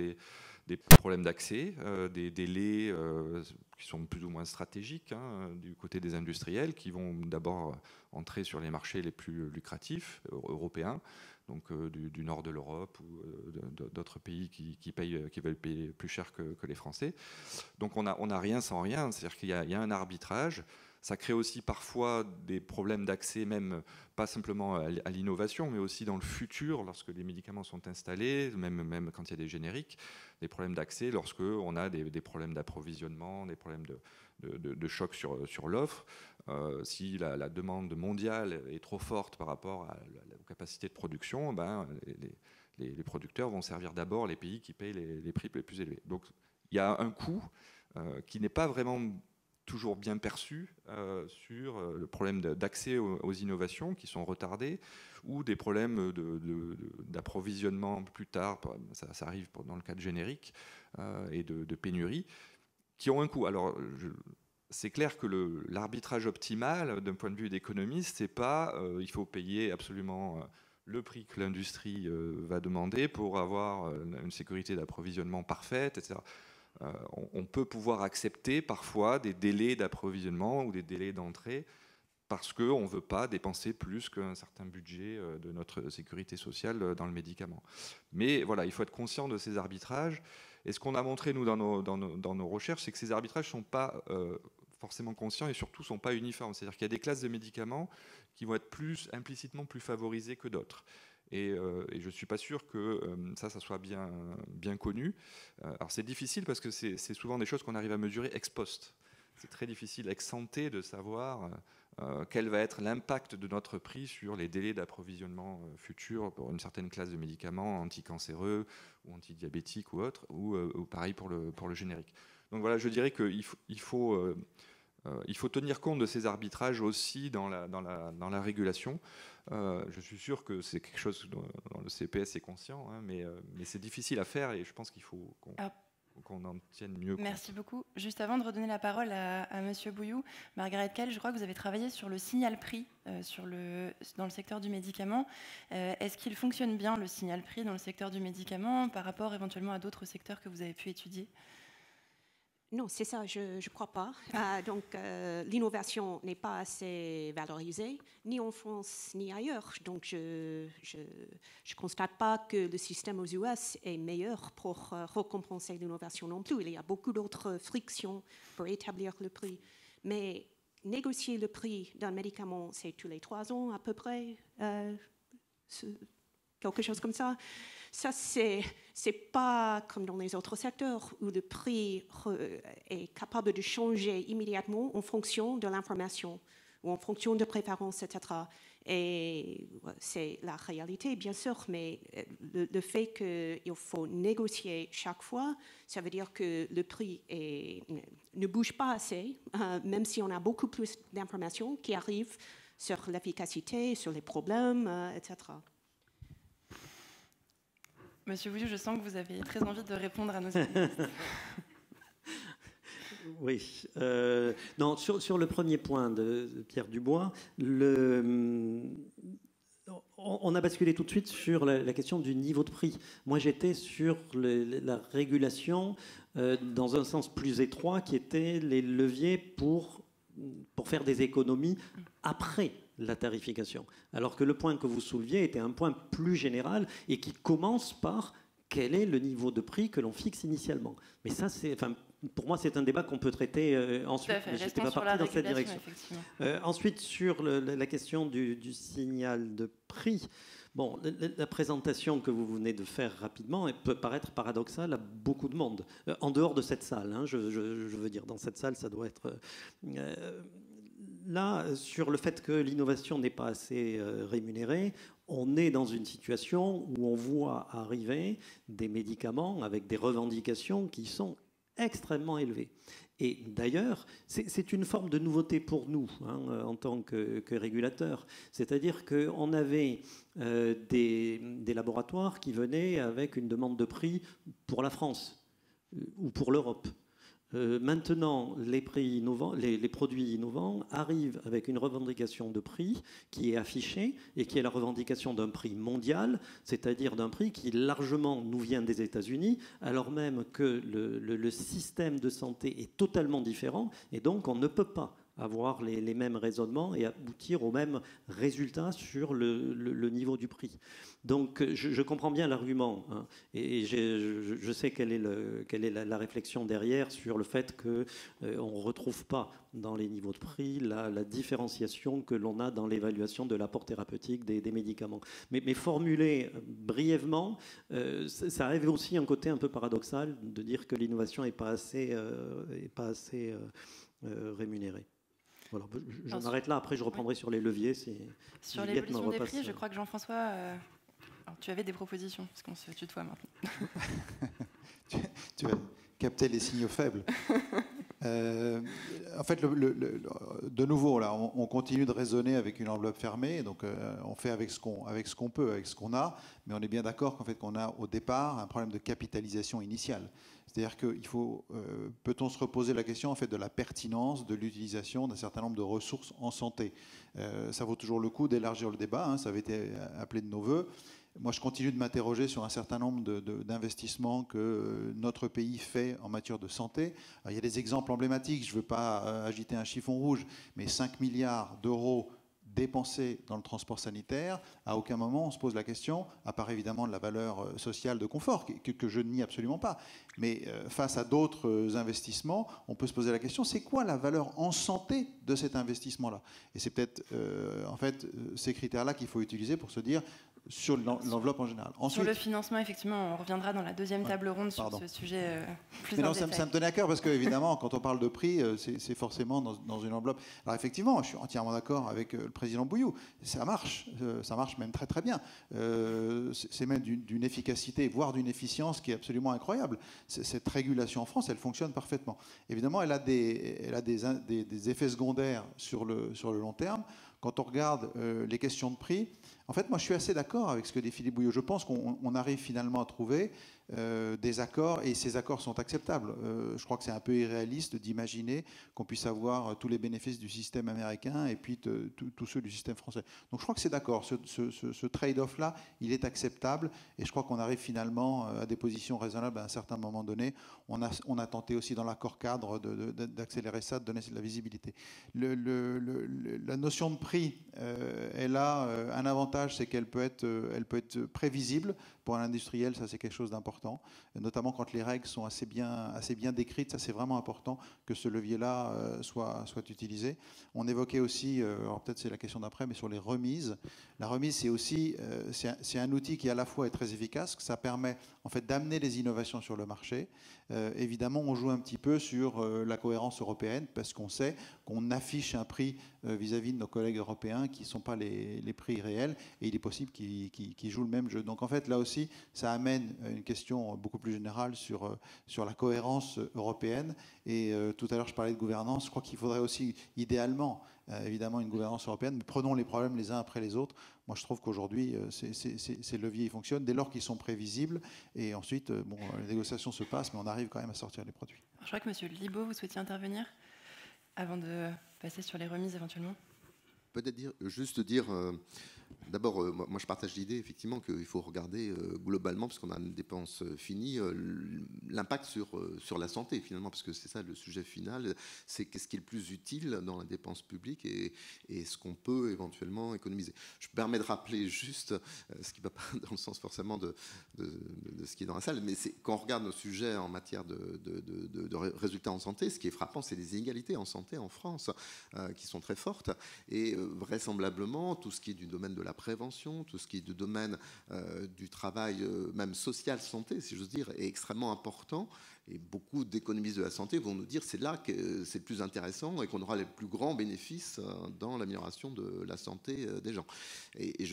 des problèmes d'accès, des délais qui sont plus ou moins stratégiques, hein, du côté des industriels, qui vont d'abord entrer sur les marchés les plus lucratifs européens, donc du nord de l'Europe ou d'autres pays qui veulent payer plus cher que les Français. Donc on a rien sans rien, c'est-à-dire qu'il y a un arbitrage. Ça crée aussi parfois des problèmes d'accès, même pas simplement à l'innovation, mais aussi dans le futur, lorsque les médicaments sont installés, même quand il y a des génériques, des problèmes d'accès, lorsqu'on a des problèmes d'approvisionnement, des problèmes de choc sur l'offre. Si la demande mondiale est trop forte par rapport aux capacités de production, les producteurs vont servir d'abord les pays qui payent les prix les plus élevés. Donc il y a un coût qui n'est pas vraiment toujours bien perçu sur le problème d'accès aux innovations qui sont retardées, ou des problèmes d'approvisionnement plus tard, ça arrive dans le cas de générique, et de pénurie, qui ont un coût. Alors, c'est clair que l'arbitrage optimal, d'un point de vue d'économiste, c'est pas il faut payer absolument le prix que l'industrie va demander pour avoir une sécurité d'approvisionnement parfaite, etc. On peut pouvoir accepter parfois des délais d'approvisionnement ou des délais d'entrée parce qu'on ne veut pas dépenser plus qu'un certain budget de notre sécurité sociale dans le médicament. Mais voilà, il faut être conscient de ces arbitrages. Et ce qu'on a montré, nous, dans nos recherches, c'est que ces arbitrages ne sont pas forcément conscients et surtout ne sont pas uniformes. C'est-à-dire qu'il y a des classes de médicaments qui vont être implicitement plus favorisées que d'autres. Et je ne suis pas sûr que ça soit bien connu. Alors c'est difficile parce que c'est souvent des choses qu'on arrive à mesurer ex post. C'est très difficile ex ante de savoir quel va être l'impact de notre prix sur les délais d'approvisionnement futurs pour une certaine classe de médicaments anticancéreux ou antidiabétiques ou autres, ou pareil pour le générique. Donc voilà, je dirais qu'il faut tenir compte de ces arbitrages aussi dans la régulation. Je suis sûr que c'est quelque chose dont le CPS est conscient, hein, mais c'est difficile à faire et je pense qu'il faut qu'on en tienne mieux compte. Merci beaucoup. Juste avant de redonner la parole à M. Bouillou, Margaret Kell, je crois que vous avez travaillé sur le signal prix dans le secteur du médicament. Est-ce qu'il fonctionne bien, le signal prix, dans le secteur du médicament par rapport éventuellement à d'autres secteurs que vous avez pu étudier ? Non, c'est ça, je ne crois pas. Donc, l'innovation n'est pas assez valorisée, ni en France, ni ailleurs. Donc, je ne constate pas que le système aux US est meilleur pour récompenser l'innovation non plus. Il y a beaucoup d'autres frictions pour établir le prix. Mais négocier le prix d'un médicament, c'est tous les 3 ans à peu près, quelque chose comme ça. Ça, c'est pas comme dans les autres secteurs où le prix est capable de changer immédiatement en fonction de l'information ou en fonction de préférences, etc. Et c'est la réalité, bien sûr, mais le fait qu'il faut négocier chaque fois, ça veut dire que le prix ne bouge pas assez, même si on a beaucoup plus d'informations qui arrivent sur l'efficacité, sur les problèmes, etc. Monsieur Bouillou, je sens que vous avez très envie de répondre à nos économistes. Oui. Non, sur le premier point de Pierre Dubois, on a basculé tout de suite sur la question du niveau de prix. Moi, j'étais sur la régulation dans un sens plus étroit, qui était les leviers pour faire des économies après la tarification. Alors que le point que vous souleviez était un point plus général et qui commence par quel est le niveau de prix que l'on fixe initialement. Mais ça, pour moi, c'est un débat qu'on peut traiter ensuite. Mais je n'étais pas parti dans cette direction. Ensuite, sur la question du signal de prix, bon, la présentation que vous venez de faire rapidement elle peut paraître paradoxale à beaucoup de monde. En dehors de cette salle, hein, je veux dire, dans cette salle, ça doit être... Là, sur le fait que l'innovation n'est pas assez rémunérée, on est dans une situation où on voit arriver des médicaments avec des revendications qui sont extrêmement élevées. Et d'ailleurs, c'est une forme de nouveauté pour nous, hein, en tant que régulateurs. C'est-à-dire qu'on avait des laboratoires qui venaient avec une demande de prix pour la France ou pour l'Europe. Maintenant, les produits innovants arrivent avec une revendication de prix qui est affichée et qui est la revendication d'un prix mondial, c'est-à-dire d'un prix qui largement nous vient des États-Unis, alors même que le système de santé est totalement différent et donc on ne peut pas avoir les mêmes raisonnements et aboutir aux mêmes résultats sur le niveau du prix. Donc je comprends bien l'argument, hein, et je sais quelle est la réflexion derrière sur le fait qu'on ne retrouve pas dans les niveaux de prix la différenciation que l'on a dans l'évaluation de l'apport thérapeutique des médicaments. Mais formulé brièvement, ça arrive aussi un côté un peu paradoxal de dire que l'innovation n'est pas assez rémunérée. Voilà, je m'arrête là, après je reprendrai sur les leviers. Sur l'évolution des prix, je crois que Jean-François, tu avais des propositions, parce qu'on se tutoie maintenant. tu as capté les signaux faibles. En fait, de nouveau, là, on continue de raisonner avec une enveloppe fermée, donc on fait avec ce qu'on peut, avec ce qu'on a, mais on est bien d'accord qu'en fait, qu'on a au départ un problème de capitalisation initiale. C'est-à-dire qu'il faut, peut-on se reposer la question en fait de la pertinence de l'utilisation d'un certain nombre de ressources en santé. Ça vaut toujours le coup d'élargir le débat, hein, ça avait été appelé de nos voeux. Moi, je continue de m'interroger sur un certain nombre d'investissements que notre pays fait en matière de santé. Alors, il y a des exemples emblématiques, je ne veux pas agiter un chiffon rouge, mais 5 milliards d'euros dépensés dans le transport sanitaire, à aucun moment on se pose la question, à part évidemment de la valeur sociale de confort, que je ne nie absolument pas, mais face à d'autres investissements, on peut se poser la question, c'est quoi la valeur en santé de cet investissement-là? Et c'est peut-être en fait ces critères-là qu'il faut utiliser pour se dire, sur l'enveloppe en général. Ensuite, sur le financement, effectivement, on reviendra dans la deuxième table ronde sur ce sujet plus en détail. Ça me tenait à cœur parce qu'évidemment, quand on parle de prix, c'est forcément dans une enveloppe. Alors effectivement, je suis entièrement d'accord avec le président Bouillou. Ça marche même très très bien. C'est même d'une efficacité, voire d'une efficience qui est absolument incroyable. Cette régulation en France, elle fonctionne parfaitement. Évidemment, elle a des effets secondaires sur le long terme. Quand on regarde les questions de prix, en fait, moi, je suis assez d'accord avec ce que dit Philippe Bouillot. Je pense qu'on arrive finalement à trouver des accords, et ces accords sont acceptables. Je crois que c'est un peu irréaliste d'imaginer qu'on puisse avoir tous les bénéfices du système américain et puis tous ceux du système français. Donc je crois que c'est d'accord. Ce trade-off-là, il est acceptable, et je crois qu'on arrive finalement à des positions raisonnables à un certain moment donné. On a tenté aussi dans l'accord cadre d'accélérer ça, de donner de la visibilité. La notion de prix, elle a un avantage avantage, c'est qu'elle peut être prévisible. Pour un industriel, ça c'est quelque chose d'important, notamment quand les règles sont assez bien décrites. Ça c'est vraiment important que ce levier-là soit utilisé. On évoquait aussi, alors peut-être c'est la question d'après, mais sur les remises. La remise, c'est aussi c'est un outil qui à la fois est très efficace, que ça permet en fait d'amener les innovations sur le marché. Évidemment, on joue un petit peu sur la cohérence européenne parce qu'on sait qu'on affiche un prix vis-à-vis de nos collègues européens qui ne sont pas les prix réels, et il est possible qu'ils jouent le même jeu. Donc en fait, là aussi, ça amène une question beaucoup plus générale sur la cohérence européenne. Et tout à l'heure, je parlais de gouvernance. Je crois qu'il faudrait aussi, idéalement, évidemment, une gouvernance européenne, mais prenons les problèmes les uns après les autres. Moi, je trouve qu'aujourd'hui, ces leviers ils fonctionnent dès lors qu'ils sont prévisibles. Et ensuite, les négociations se passent, mais on arrive quand même à sortir les produits. Je crois que M. Libaud, vous souhaitiez intervenir avant de passer sur les remises éventuellement. Peut-être juste dire, d'abord, moi je partage l'idée effectivement qu'il faut regarder globalement, parce qu'on a une dépense finie, l'impact sur la santé finalement, parce que c'est ça le sujet final, c'est qu'est-ce qui est le plus utile dans la dépense publique et ce qu'on peut éventuellement économiser. Je me permets de rappeler juste, ce qui ne va pas dans le sens forcément de ce qui est dans la salle, mais c'est quand on regarde nos sujets en matière de résultats en santé, ce qui est frappant, c'est les inégalités en santé en France qui sont très fortes. Et vraisemblablement, tout ce qui est du domaine de la prévention, tout ce qui est du domaine du travail, même social santé, si j'ose dire, est extrêmement important. Et beaucoup d'économistes de la santé vont nous dire que c'est là que c'est le plus intéressant et qu'on aura les plus grands bénéfices dans l'amélioration de la santé des gens. Et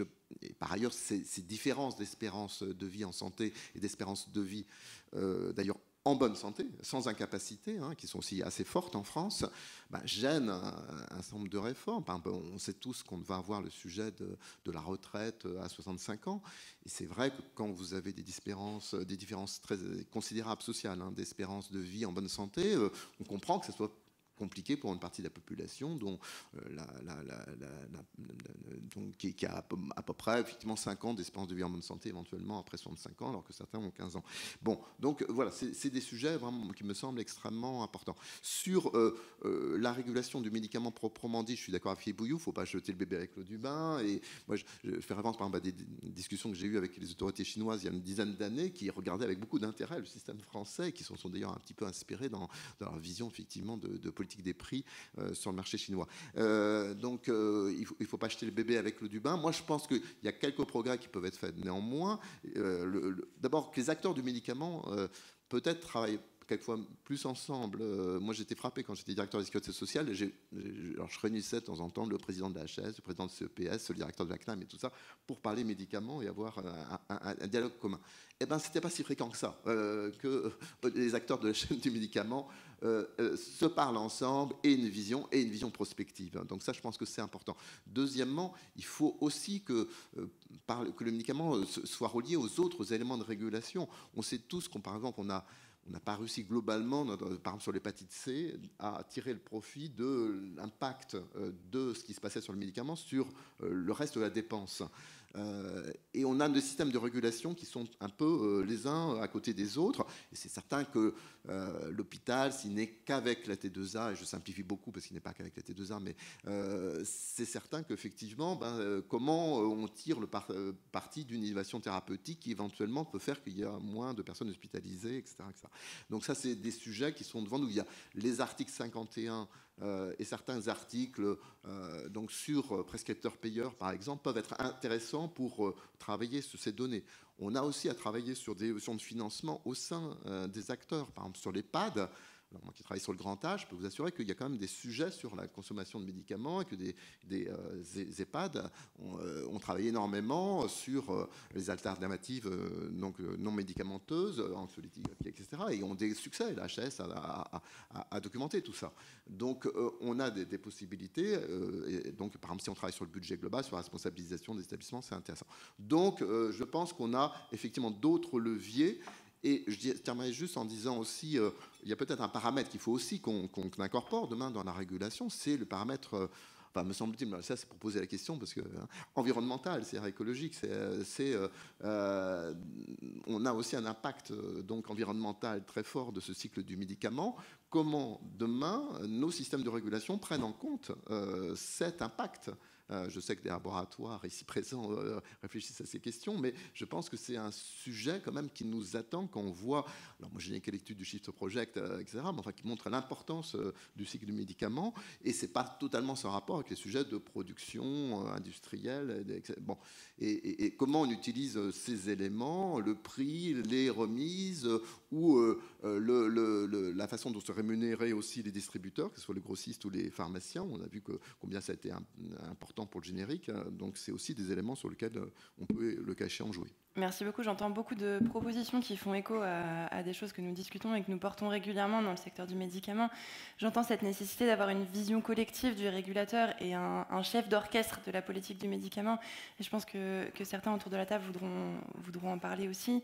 par ailleurs, ces différences d'espérance de vie en santé et d'espérance de vie, d'ailleurs, en bonne santé, sans incapacité, qui sont aussi assez fortes en France, gênent un certain nombre de réformes. Par exemple, on sait tous qu'on va avoir le sujet de la retraite à 65 ans. Et c'est vrai que quand vous avez des différences très considérables sociales, d'espérance de vie en bonne santé, on comprend que ce soit compliqué pour une partie de la population qui a à peu près effectivement 5 ans d'espérance de vie en bonne santé, éventuellement après 65 ans, alors que certains ont 15 ans. Bon, donc voilà, c'est des sujets vraiment qui me semblent extrêmement importants. Sur la régulation du médicament proprement dit, je suis d'accord avec Philippe Bouillou, il ne faut pas jeter le bébé avec l'eau du bain. Et moi, je fais référence par exemple à des discussions que j'ai eues avec les autorités chinoises il y a une dizaine d'années, qui regardaient avec beaucoup d'intérêt le système français, et qui sont d'ailleurs un petit peu inspirés dans leur vision effectivement de politique des prix sur le marché chinois. Donc, il ne faut pas jeter le bébé avec l'eau du bain. Moi, je pense qu'il y a quelques progrès qui peuvent être faits néanmoins. D'abord, que les acteurs du médicament peut-être travaillent quelquefois plus ensemble. Moi, j'étais frappé quand j'étais directeur de la sécurité sociale. Alors, je réunissais de temps en temps le président de la HS, le président de CEPS, le directeur de la CNAM et tout ça, pour parler médicaments et avoir un dialogue commun. Eh bien, ce n'était pas si fréquent que ça, que les acteurs de la chaîne du médicament se parlent ensemble et une vision prospective. Donc ça, je pense que c'est important. Deuxièmement, il faut aussi que le médicament soit relié aux autres éléments de régulation. On sait tous qu'on, par exemple, on n'a pas réussi globalement, par exemple sur l'hépatite C, à tirer le profit de l'impact de ce qui se passait sur le médicament sur le reste de la dépense. Et on a des systèmes de régulation qui sont un peu les uns à côté des autres. Et c'est certain que l'hôpital, s'il n'est qu'avec la T2A, et je simplifie beaucoup parce qu'il n'est pas qu'avec la T2A, mais c'est certain qu'effectivement, comment on tire le parti d'une innovation thérapeutique qui éventuellement peut faire qu'il y a moins de personnes hospitalisées, etc. etc. Donc ça, c'est des sujets qui sont devant nous. Il y a les articles 51 et certains articles donc sur prescripteurs-payeurs, par exemple, peuvent être intéressants pour travailler sur ces données. On a aussi à travailler sur des options de financement au sein des acteurs, par exemple sur les PAD. Alors, moi qui travaille sur le grand âge, je peux vous assurer qu'il y a quand même des sujets sur la consommation de médicaments et que des EHPAD ont travaillé énormément sur les alternatives donc, non médicamenteuses, anxiolytiques, etc. Et ont des succès. La HS a documenté tout ça. Donc, on a des possibilités. Et donc, par exemple, si on travaille sur le budget global, sur la responsabilisation des établissements, c'est intéressant. Donc, je pense qu'on a effectivement d'autres leviers. Et je terminerai juste en disant aussi, il y a peut-être un paramètre qu'il faut aussi qu'on incorpore demain dans la régulation, c'est le paramètre, enfin me semble-t-il, ça c'est pour poser la question, parce que environnemental, c'est écologique, on a aussi un impact donc environnemental très fort de ce cycle du médicament. Comment demain nos systèmes de régulation prennent en compte cet impact Je sais que des laboratoires ici présents réfléchissent à ces questions, mais je pense que c'est un sujet quand même qui nous attend quand on voit, alors moi j'ai une étude du Shift Project, etc., mais enfin qui montre l'importance du cycle du médicament, et c'est pas totalement sans rapport avec les sujets de production industrielle. Bon, et comment on utilise ces éléments, le prix, les remises, ou la façon dont se rémunéraient aussi les distributeurs, que ce soit les grossistes ou les pharmaciens. On a vu combien ça a été important pour le générique, donc c'est aussi des éléments sur lesquels on peut, le cas échéant, jouer. Merci beaucoup. J'entends beaucoup de propositions qui font écho à des choses que nous discutons et que nous portons régulièrement dans le secteur du médicament. J'entends cette nécessité d'avoir une vision collective du régulateur et un chef d'orchestre de la politique du médicament. Et je pense que certains autour de la table voudront en parler aussi.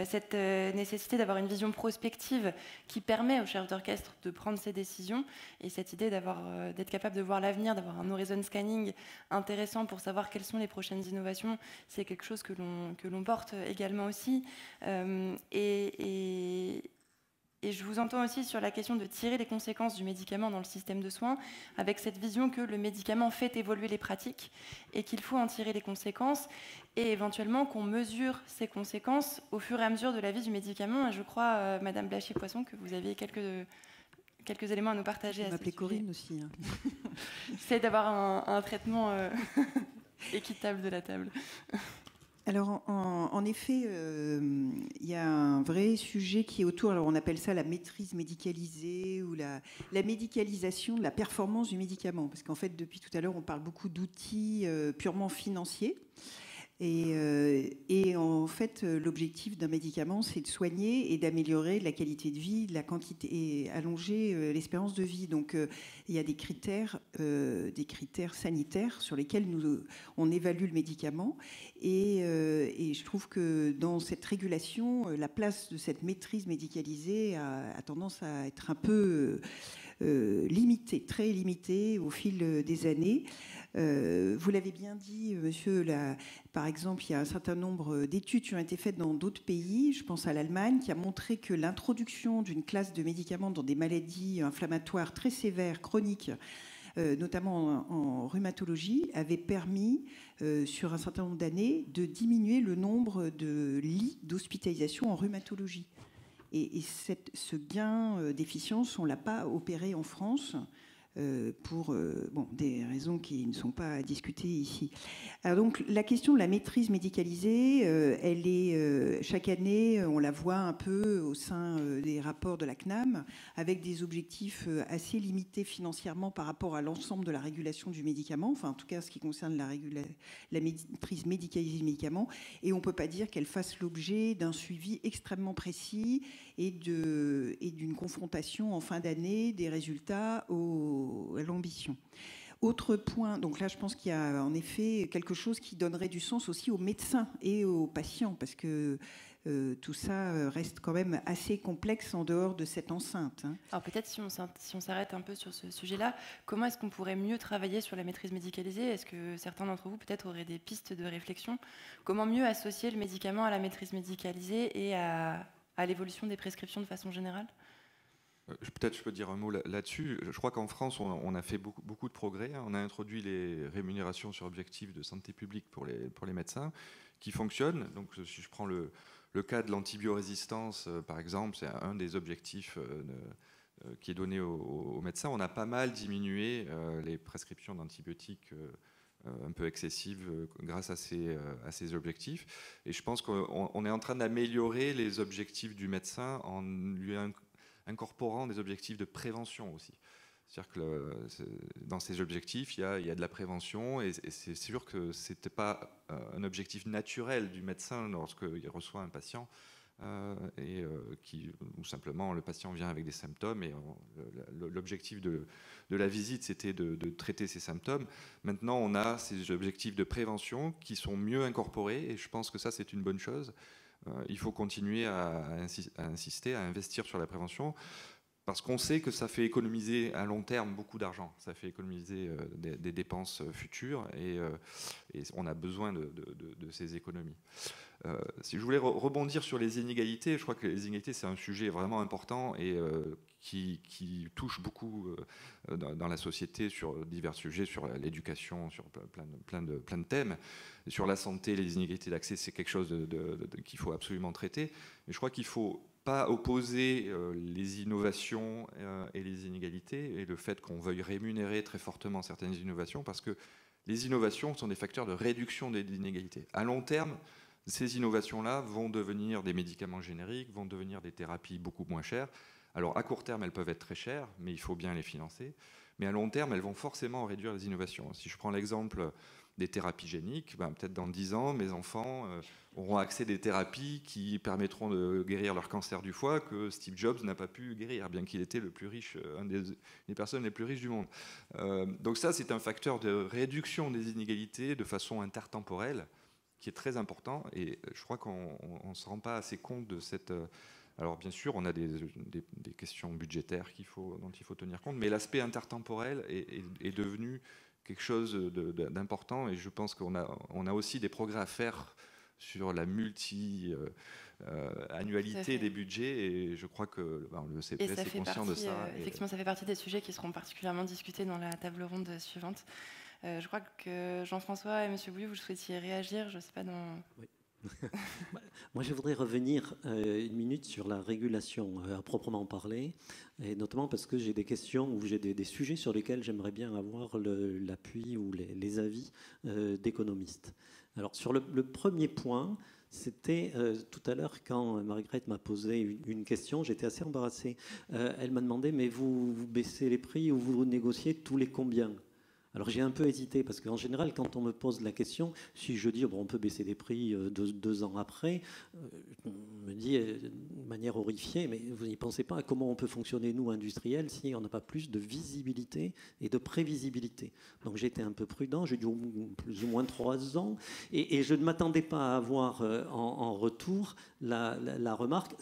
Cette nécessité d'avoir une vision prospective qui permet au chef d'orchestre de prendre ses décisions, et cette idée d'être capable de voir l'avenir, d'avoir un horizon scanning intéressant pour savoir quelles sont les prochaines innovations, c'est quelque chose que l'on porte également aussi. Et je vous entends aussi sur la question de tirer les conséquences du médicament dans le système de soins, avec cette vision que le médicament fait évoluer les pratiques et qu'il faut en tirer les conséquences, et éventuellement qu'on mesure ces conséquences au fur et à mesure de la vie du médicament. Et je crois, Madame Blachier-Poisson, que vous aviez quelques éléments à nous partager. On m'appelait Corinne aussi. Hein. J'essaie d'avoir un traitement équitable de la table. Alors, en effet, il y a un vrai sujet qui est autour, alors on appelle ça la maîtrise médicalisée ou la médicalisation de la performance du médicament. Parce qu'en fait, depuis tout à l'heure, on parle beaucoup d'outils purement financiers. Et en fait, l'objectif d'un médicament, c'est de soigner et d'améliorer la qualité de vie, la quantité, et allonger l'espérance de vie. Donc, il y a des critères sanitaires sur lesquels on évalue le médicament. Et je trouve que dans cette régulation, la place de cette maîtrise médicalisée a tendance à être un peu limitée, très limitée au fil des années. Vous l'avez bien dit, monsieur, par exemple, il y a un certain nombre d'études qui ont été faites dans d'autres pays, je pense à l'Allemagne, qui a montré que l'introduction d'une classe de médicaments dans des maladies inflammatoires très sévères, chroniques, notamment en rhumatologie, avait permis, sur un certain nombre d'années, de diminuer le nombre de lits d'hospitalisation en rhumatologie. Et ce gain d'efficience, on ne l'a pas opéré en France, pour des raisons qui ne sont pas à discuter ici. Alors donc la question de la maîtrise médicalisée, elle est chaque année, on la voit un peu au sein des rapports de la CNAM, avec des objectifs assez limités financièrement par rapport à l'ensemble de la régulation du médicament, enfin en tout cas ce qui concerne la maîtrise médicalisée du médicament, et on ne peut pas dire qu'elle fasse l'objet d'un suivi extrêmement précis et d'une confrontation en fin d'année des résultats à l'ambition. Autre point, donc là je pense qu'il y a en effet quelque chose qui donnerait du sens aussi aux médecins et aux patients, parce que tout ça reste quand même assez complexe en dehors de cette enceinte. Hein. Alors peut-être si on s'arrête un peu sur ce sujet-là, comment est-ce qu'on pourrait mieux travailler sur la maîtrise médicalisée ? Est-ce que certains d'entre vous peut-être auraient des pistes de réflexion ? Comment mieux associer le médicament à la maîtrise médicalisée et à l'évolution des prescriptions de façon générale ? Peut-être je peux dire un mot là-dessus. Je crois qu'en France, on a fait beaucoup de progrès. On a introduit les rémunérations sur objectifs de santé publique pour les médecins qui fonctionnent. Donc, si je prends le cas de l'antibiorésistance, par exemple, c'est un des objectifs qui est donné aux médecins. On a pas mal diminué les prescriptions d'antibiotiques un peu excessives grâce à ces objectifs. Et je pense qu'on est en train d'améliorer les objectifs du médecin en lui incorporant des objectifs de prévention aussi. C'est-à-dire que dans ces objectifs, il y a de la prévention, et c'est sûr que ce n'était pas un objectif naturel du médecin lorsqu'il reçoit un patient, ou simplement le patient vient avec des symptômes, et l'objectif de la visite, c'était de traiter ces symptômes. Maintenant, on a ces objectifs de prévention qui sont mieux incorporés, et je pense que ça, c'est une bonne chose. Il faut continuer à insister, à investir sur la prévention, parce qu'on sait que ça fait économiser à long terme beaucoup d'argent. Ça fait économiser des dépenses futures, et on a besoin de ces économies. Si je voulais rebondir sur les inégalités, je crois que les inégalités, c'est un sujet vraiment important et qui touche beaucoup dans la société sur divers sujets, sur l'éducation, sur plein de thèmes. Sur la santé, les inégalités d'accès, c'est quelque chose qu'il faut absolument traiter. Mais je crois qu'il ne faut pas opposer les innovations et les inégalités et le fait qu'on veuille rémunérer très fortement certaines innovations, parce que les innovations sont des facteurs de réduction des inégalités. À long terme, ces innovations-là vont devenir des médicaments génériques, vont devenir des thérapies beaucoup moins chères. Alors à court terme, elles peuvent être très chères, mais il faut bien les financer. Mais à long terme, elles vont forcément réduire les innovations. Si je prends l'exemple des thérapies géniques, peut-être dans 10 ans, mes enfants auront accès à des thérapies qui permettront de guérir leur cancer du foie que Steve Jobs n'a pas pu guérir, bien qu'il était le plus riche, des personnes les plus riches du monde. Donc ça, c'est un facteur de réduction des inégalités de façon intertemporelle qui est très important, et je crois qu'on ne se rend pas assez compte de cette... Alors bien sûr, on a des questions budgétaires dont il faut tenir compte, mais l'aspect intertemporel est devenu quelque chose d'important, et je pense qu'on a aussi des progrès à faire sur la multi-annualité des budgets, et je crois que le CPS est conscient de ça. Effectivement, ça fait partie des sujets qui seront particulièrement discutés dans la table ronde suivante. Je crois que Jean-François et M. Bouilloux, vous souhaitiez réagir, je ne sais pas dans... Oui. Moi, je voudrais revenir une minute sur la régulation à proprement parler, et notamment parce que j'ai des questions ou j'ai des sujets sur lesquels j'aimerais bien avoir l'appui ou les avis d'économistes. Alors, sur le premier point, c'était tout à l'heure quand Margaret m'a posé une question, j'étais assez embarrassé. Elle m'a demandé, mais vous baissez les prix ou vous négociez tous les combien ? Alors j'ai un peu hésité parce qu'en général, quand on me pose la question, si je dis on peut baisser les prix 2 ans après, on me dit de manière horrifiée, mais vous n'y pensez pas à comment on peut fonctionner, nous, industriels, si on n'a pas plus de visibilité et de prévisibilité. Donc j'ai été un peu prudent, j'ai dit plus ou moins 3 ans, et je ne m'attendais pas à avoir en retour la remarque,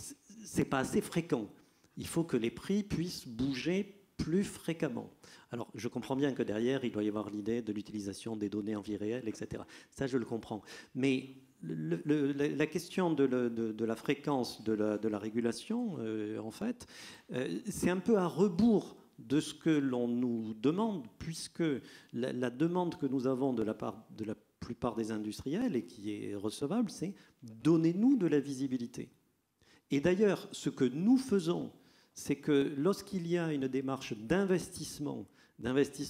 c'est pas assez fréquent. Il faut que les prix puissent bouger plus fréquemment. Alors, je comprends bien que derrière, il doit y avoir l'idée de l'utilisation des données en vie réelle, etc. Ça, je le comprends. Mais la question de la fréquence de la régulation, en fait, c'est un peu à rebours de ce que l'on nous demande, puisque la demande que nous avons de la part de la plupart des industriels, et qui est recevable, c'est « donnez-nous de la visibilité ». Et d'ailleurs, ce que nous faisons, c'est que lorsqu'il y a une démarche d'investissement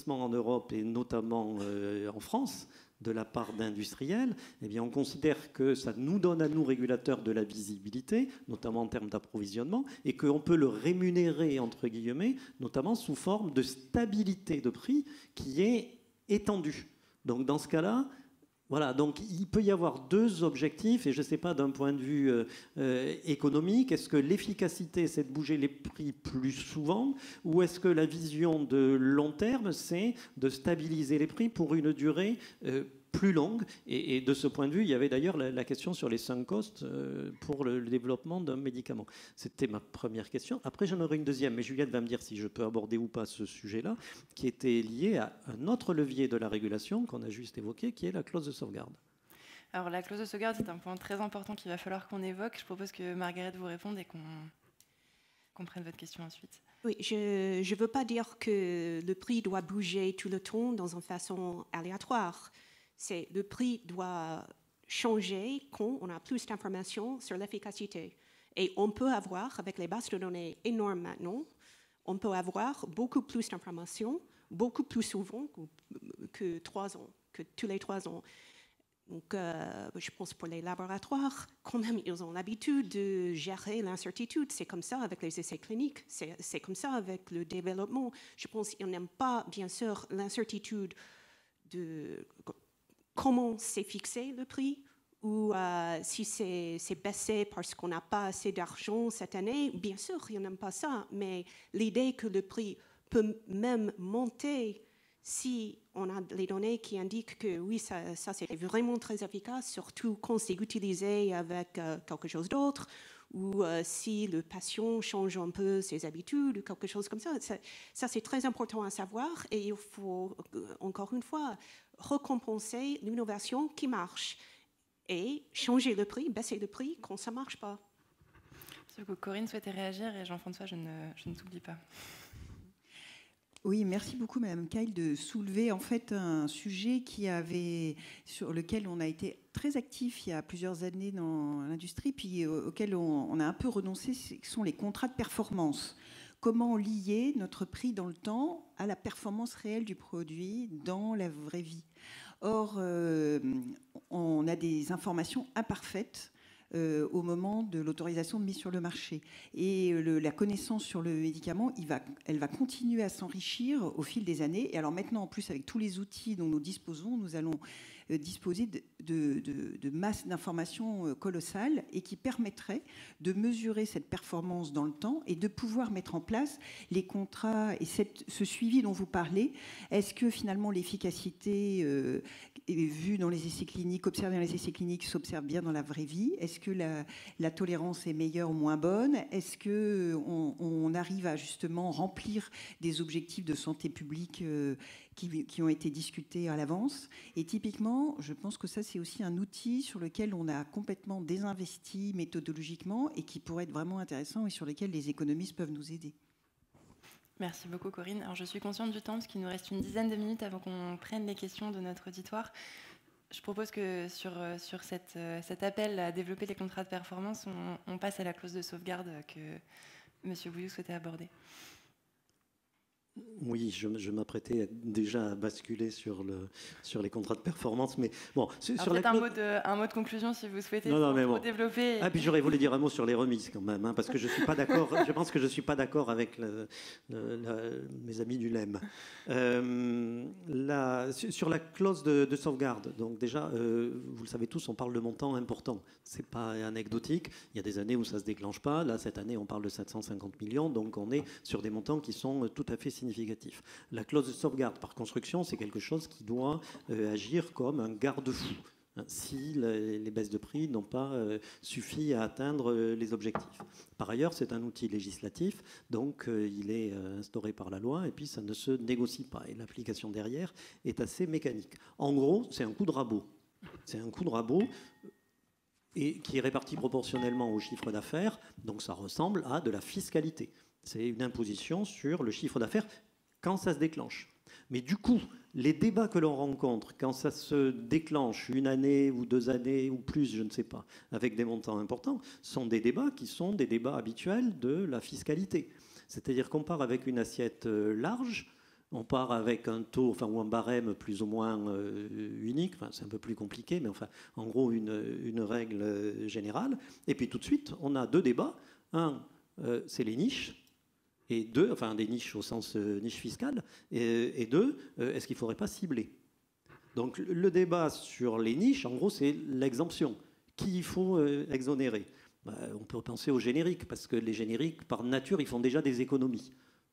en Europe et notamment en France, de la part d'industriels, eh bien on considère que ça nous donne à nous, régulateurs, de la visibilité, notamment en termes d'approvisionnement, et qu'on peut le rémunérer, entre guillemets, notamment sous forme de stabilité de prix qui est étendue. Donc dans ce cas-là, voilà, donc il peut y avoir 2 objectifs, et je ne sais pas d'un point de vue économique, est-ce que l'efficacité c'est de bouger les prix plus souvent, ou est-ce que la vision de long terme c'est de stabiliser les prix pour une durée plus longue, et de ce point de vue, il y avait d'ailleurs la question sur les sunk costs pour le développement d'un médicament. C'était ma première question. Après, j'en aurai une deuxième, mais Juliette va me dire si je peux aborder ou pas ce sujet-là, qui était lié à un autre levier de la régulation qu'on a juste évoqué, qui est la clause de sauvegarde. Alors, la clause de sauvegarde, c'est un point très important qu'il va falloir qu'on évoque. Je propose que Margaret vous réponde et qu'on prenne votre question ensuite. Oui, je ne veux pas dire que le prix doit bouger tout le temps dans une façon aléatoire. Le prix doit changer quand on a plus d'informations sur l'efficacité. Et on peut avoir, avec les bases de données énormes maintenant, on peut avoir beaucoup plus d'informations, beaucoup plus souvent que 3 ans, que tous les 3 ans. Donc, je pense pour les laboratoires, quand même, ils ont l'habitude de gérer l'incertitude. C'est comme ça avec les essais cliniques, c'est comme ça avec le développement. Je pense qu'ils n'aiment pas, bien sûr, l'incertitude de comment c'est fixé le prix, ou si c'est baissé parce qu'on n'a pas assez d'argent cette année. Bien sûr, ils n'aiment pas ça, mais l'idée que le prix peut même monter si on a les données qui indiquent que oui, ça c'est vraiment très efficace, surtout quand c'est utilisé avec quelque chose d'autre, ou si le patient change un peu ses habitudes, ou quelque chose comme ça. Ça c'est très important à savoir, et il faut, encore une fois, récompenser l'innovation qui marche. et changer le prix, baisser le prix quand ça ne marche pas. Corinne souhaitait réagir et Jean-François, je ne t'oublie pas. Oui, merci beaucoup, Madame Keil, de soulever en fait un sujet sur lequel on a été très actif il y a plusieurs années dans l'industrie, puis auquel on a un peu renoncé, ce sont les contrats de performance. Comment lier notre prix dans le temps à la performance réelle du produit dans la vraie vie? Or, on a des informations imparfaites au moment de l'autorisation de mise sur le marché. Et la connaissance sur le médicament, elle va continuer à s'enrichir au fil des années. Et alors maintenant, en plus, avec tous les outils dont nous disposons, nous allons disposer de masses d'informations colossales et qui permettraient de mesurer cette performance dans le temps et de pouvoir mettre en place les contrats et ce suivi dont vous parlez. Est-ce que finalement l'efficacité vue dans les essais cliniques, observée dans les essais cliniques, s'observe bien dans la vraie vie? Est-ce que la tolérance est meilleure ou moins bonne? Est-ce qu'on arrive à justement remplir des objectifs de santé publique qui ont été discutés à l'avance? Et typiquement, je pense que ça, c'est aussi un outil sur lequel on a complètement désinvesti méthodologiquement et qui pourrait être vraiment intéressant et sur lequel les économistes peuvent nous aider. Merci beaucoup, Corinne. Alors, je suis consciente du temps parce qu'il nous reste une dizaine de minutes avant qu'on prenne les questions de notre auditoire. Je propose que sur cet appel à développer les contrats de performance, on passe à la clause de sauvegarde que M. Bouillou souhaitait aborder. Oui, je m'apprêtais déjà à basculer sur les contrats de performance, mais bon. Un mot de conclusion si vous souhaitez pour développer. Ah, puis j'aurais voulu dire un mot sur les remises quand même, parce que je suis pas d'accord. Je pense que je suis pas d'accord avec mes amis du LEM. Sur la clause de sauvegarde. Donc déjà, vous le savez tous, on parle de montants importants. C'est pas anecdotique. Il y a des années où ça se déclenche pas. Là, cette année, on parle de 750 millions, donc on est sur des montants qui sont tout à fait significatifs. La clause de sauvegarde par construction, c'est quelque chose qui doit agir comme un garde-fou si les baisses de prix n'ont pas suffi à atteindre les objectifs. Par ailleurs, c'est un outil législatif, donc il est instauré par la loi et puis ça ne se négocie pas. Et l'application derrière est assez mécanique. En gros, c'est un coup de rabot. C'est un coup de rabot et qui est réparti proportionnellement au chiffre d'affaires, donc ça ressemble à de la fiscalité. C'est une imposition sur le chiffre d'affaires quand ça se déclenche. Mais du coup, les débats que l'on rencontre quand ça se déclenche une année ou 2 années ou plus, je ne sais pas, avec des montants importants, sont des débats qui sont des débats habituels de la fiscalité. C'est-à-dire qu'on part avec une assiette large, on part avec un taux, ou un barème plus ou moins unique, c'est un peu plus compliqué, mais en gros une règle générale. Et puis tout de suite, on a 2 débats. Un, c'est les niches. Et 2, des niches au sens niche fiscale, et 2, est-ce qu'il ne faudrait pas cibler? Donc le débat sur les niches, en gros, c'est l'exemption. Qui il faut exonérer? On peut penser aux génériques, parce que les génériques, par nature, ils font déjà des économies.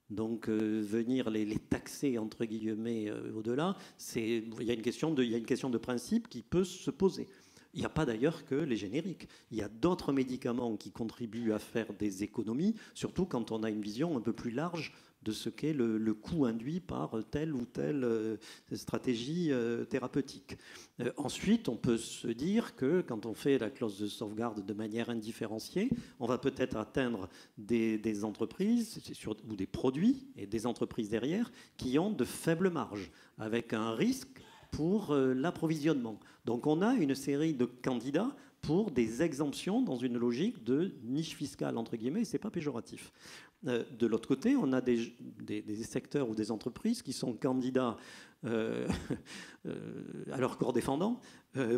Donc venir les taxer, entre guillemets, au-delà, il y a une question de principe qui peut se poser. Il n'y a pas d'ailleurs que les génériques. Il y a d'autres médicaments qui contribuent à faire des économies, surtout quand on a une vision un peu plus large de ce qu'est le coût induit par telle ou telle stratégie thérapeutique. Ensuite, on peut se dire que quand on fait la clause de sauvegarde de manière indifférenciée, on va peut-être atteindre des entreprises ou des produits et des entreprises derrière qui ont de faibles marges, avec un risque pour l'approvisionnement. Donc on a une série de candidats pour des exemptions dans une logique de niche fiscale, entre guillemets, et ce n'est pas péjoratif. De l'autre côté, on a des secteurs ou des entreprises qui sont candidats à leur corps défendant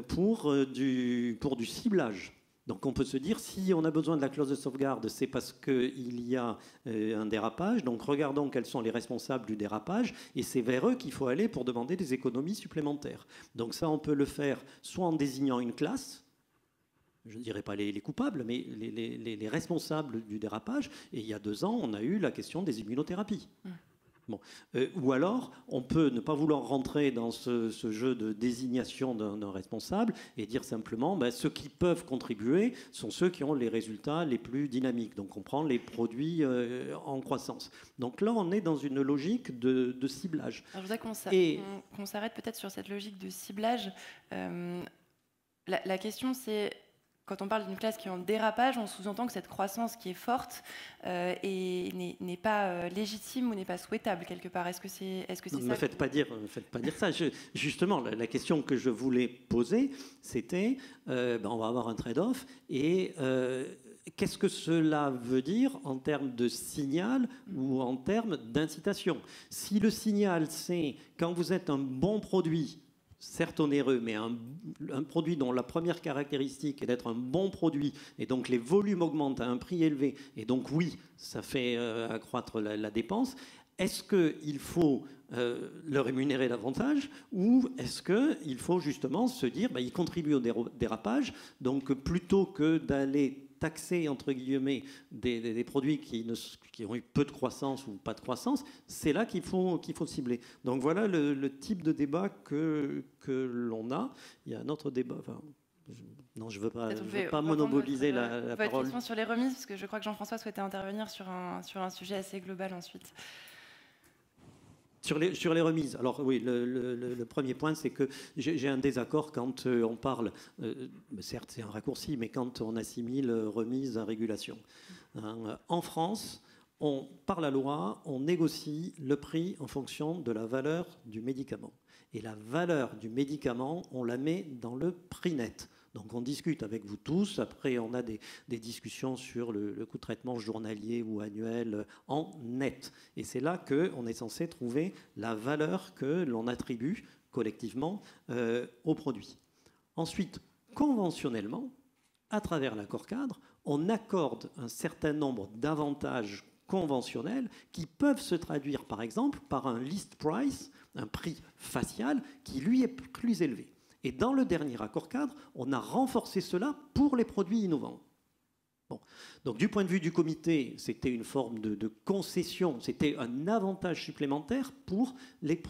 pour du ciblage. Donc on peut se dire, si on a besoin de la clause de sauvegarde, c'est parce qu'il y a un dérapage. Donc regardons quels sont les responsables du dérapage, et c'est vers eux qu'il faut aller pour demander des économies supplémentaires. Donc ça, on peut le faire soit en désignant une classe, je ne dirais pas les coupables, mais les responsables du dérapage. Et il y a 2 ans, on a eu la question des immunothérapies. Bon. Ou alors, on peut ne pas vouloir rentrer dans ce jeu de désignation d'un responsable et dire simplement ceux qui peuvent contribuer sont ceux qui ont les résultats les plus dynamiques. Donc on prend les produits en croissance. Donc là, on est dans une logique de ciblage. Alors, je voudrais qu'on s'arrête peut-être sur cette logique de ciblage. la question, c'est, quand on parle d'une classe qui est en dérapage, on sous-entend que cette croissance qui est forte n'est pas légitime ou n'est pas souhaitable quelque part. Est-ce que c'est ça? Ne me faites pas dire ça. Justement, la question que je voulais poser, c'était, on va avoir un trade-off, et qu'est-ce que cela veut dire en termes de signal ou en termes d'incitation? Si le signal, c'est quand vous êtes un bon produit, certes onéreux, mais un produit dont la première caractéristique est d'être un bon produit, et donc les volumes augmentent à un prix élevé, et donc oui, ça fait accroître la dépense, est-ce qu'il faut le rémunérer davantage, ou est-ce qu'il faut justement se dire il contribue au dérapage, donc plutôt que d'aller taxer, entre guillemets, des produits qui ont eu peu de croissance ou pas de croissance, c'est là qu'il faut cibler. Donc voilà le type de débat que l'on a. Il y a un autre débat... Non, je ne veux pas monopoliser la parole. Votre question sur les remises, parce que je crois que Jean-François souhaitait intervenir sur un sujet assez global ensuite. Sur les remises, alors oui, le premier point, c'est que j'ai un désaccord quand on parle, certes c'est un raccourci, mais quand on assimile remise à régulation. En France, par la loi, on négocie le prix en fonction de la valeur du médicament. Et la valeur du médicament, on la met dans le prix net. Donc on discute avec vous tous, après on a des discussions sur le coût de traitement journalier ou annuel en net. Et c'est là qu'on est censé trouver la valeur que l'on attribue collectivement au produit. Ensuite, conventionnellement, à travers l'accord cadre, on accorde un certain nombre d'avantages conventionnels qui peuvent se traduire par exemple par un list price, un prix facial qui lui est plus élevé. Et dans le dernier accord cadre, on a renforcé cela pour les produits innovants. Bon. Donc du point de vue du comité, c'était une forme de concession, c'était un avantage supplémentaire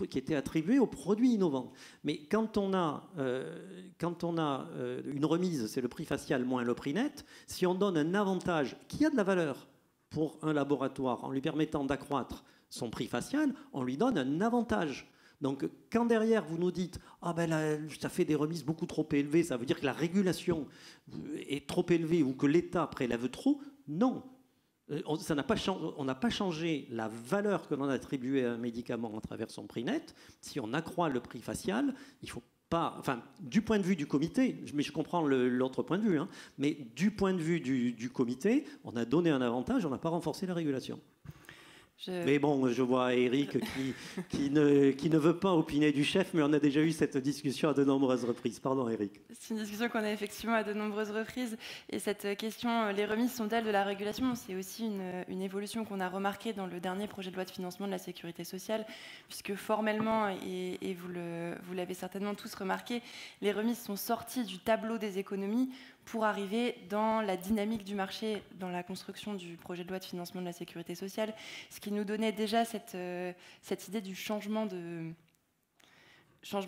qui était attribué aux produits innovants. Mais quand on a une remise, c'est le prix facial moins le prix net, si on donne un avantage qui a de la valeur pour un laboratoire en lui permettant d'accroître son prix facial, on lui donne un avantage. Donc, quand derrière vous nous dites « Ah ben là, ça fait des remises beaucoup trop élevées, ça veut dire que la régulation est trop élevée ou que l'État prélève trop », non. On n'a pas changé la valeur que l'on a attribuée à un médicament à travers son prix net. Si on accroît le prix facial, il faut pas... Enfin, du point de vue du comité, mais je comprends l'autre point de vue, mais du point de vue du comité, on a donné un avantage, on n'a pas renforcé la régulation. Mais bon, je vois Eric qui ne veut pas opiner du chef, mais on a déjà eu cette discussion à de nombreuses reprises. Pardon, Eric. C'est une discussion qu'on a effectivement à de nombreuses reprises. Et cette question, les remises sont-elles de la régulation? C'est aussi une évolution qu'on a remarquée dans le dernier projet de loi de financement de la sécurité sociale, puisque formellement, et vous l'avez certainement tous remarqué, les remises sont sorties du tableau des économies pour arriver dans la dynamique du marché, dans la construction du projet de loi de financement de la sécurité sociale, ce qui nous donnait déjà cette idée du changement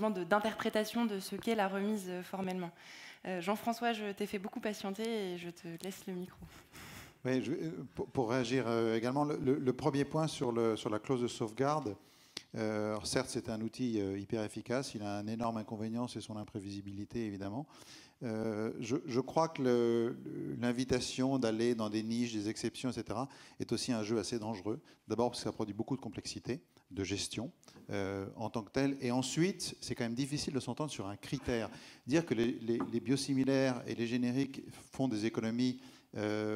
d'interprétation de ce qu'est la remise formellement. Jean-François, je t'ai fait beaucoup patienter et je te laisse le micro. Oui, pour réagir également, le premier point sur la clause de sauvegarde, alors certes c'est un outil hyper efficace, il a un énorme inconvénient, c'est son imprévisibilité évidemment. Je crois que l'invitation d'aller dans des niches, des exceptions, etc., est aussi un jeu assez dangereux. D'abord parce que ça produit beaucoup de complexité de gestion en tant que tel. Et ensuite, c'est quand même difficile de s'entendre sur un critère. Dire que les biosimilaires et les génériques font des économies,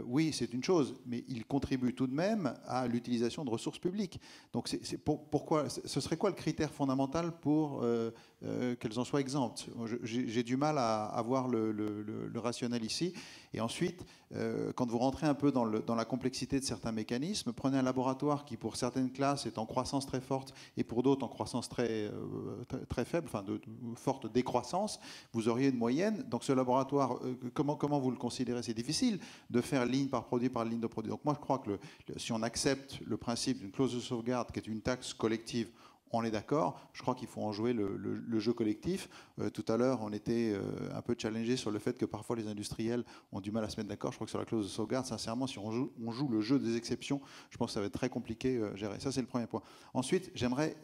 oui, c'est une chose, mais ils contribuent tout de même à l'utilisation de ressources publiques. Donc, pourquoi, ce serait quoi le critère fondamental pour qu'elles en soient exemptes? J'ai du mal à avoir le rationnel ici. Et ensuite, quand vous rentrez un peu dans la complexité de certains mécanismes, prenez un laboratoire qui, pour certaines classes, est en croissance très forte et pour d'autres en croissance très faible, enfin de forte décroissance, vous auriez une moyenne. Donc, ce laboratoire, comment vous le considérez? C'est difficile de faire ligne par ligne de produit. Donc moi, je crois que si on accepte le principe d'une clause de sauvegarde qui est une taxe collective, on est d'accord. Je crois qu'il faut en jouer le jeu collectif. Tout à l'heure, on était un peu challengé sur le fait que parfois les industriels ont du mal à se mettre d'accord. Je crois que sur la clause de sauvegarde, sincèrement, si on joue le jeu des exceptions, je pense que ça va être très compliqué à gérer. Ça, c'est le premier point. Ensuite, j'aimerais,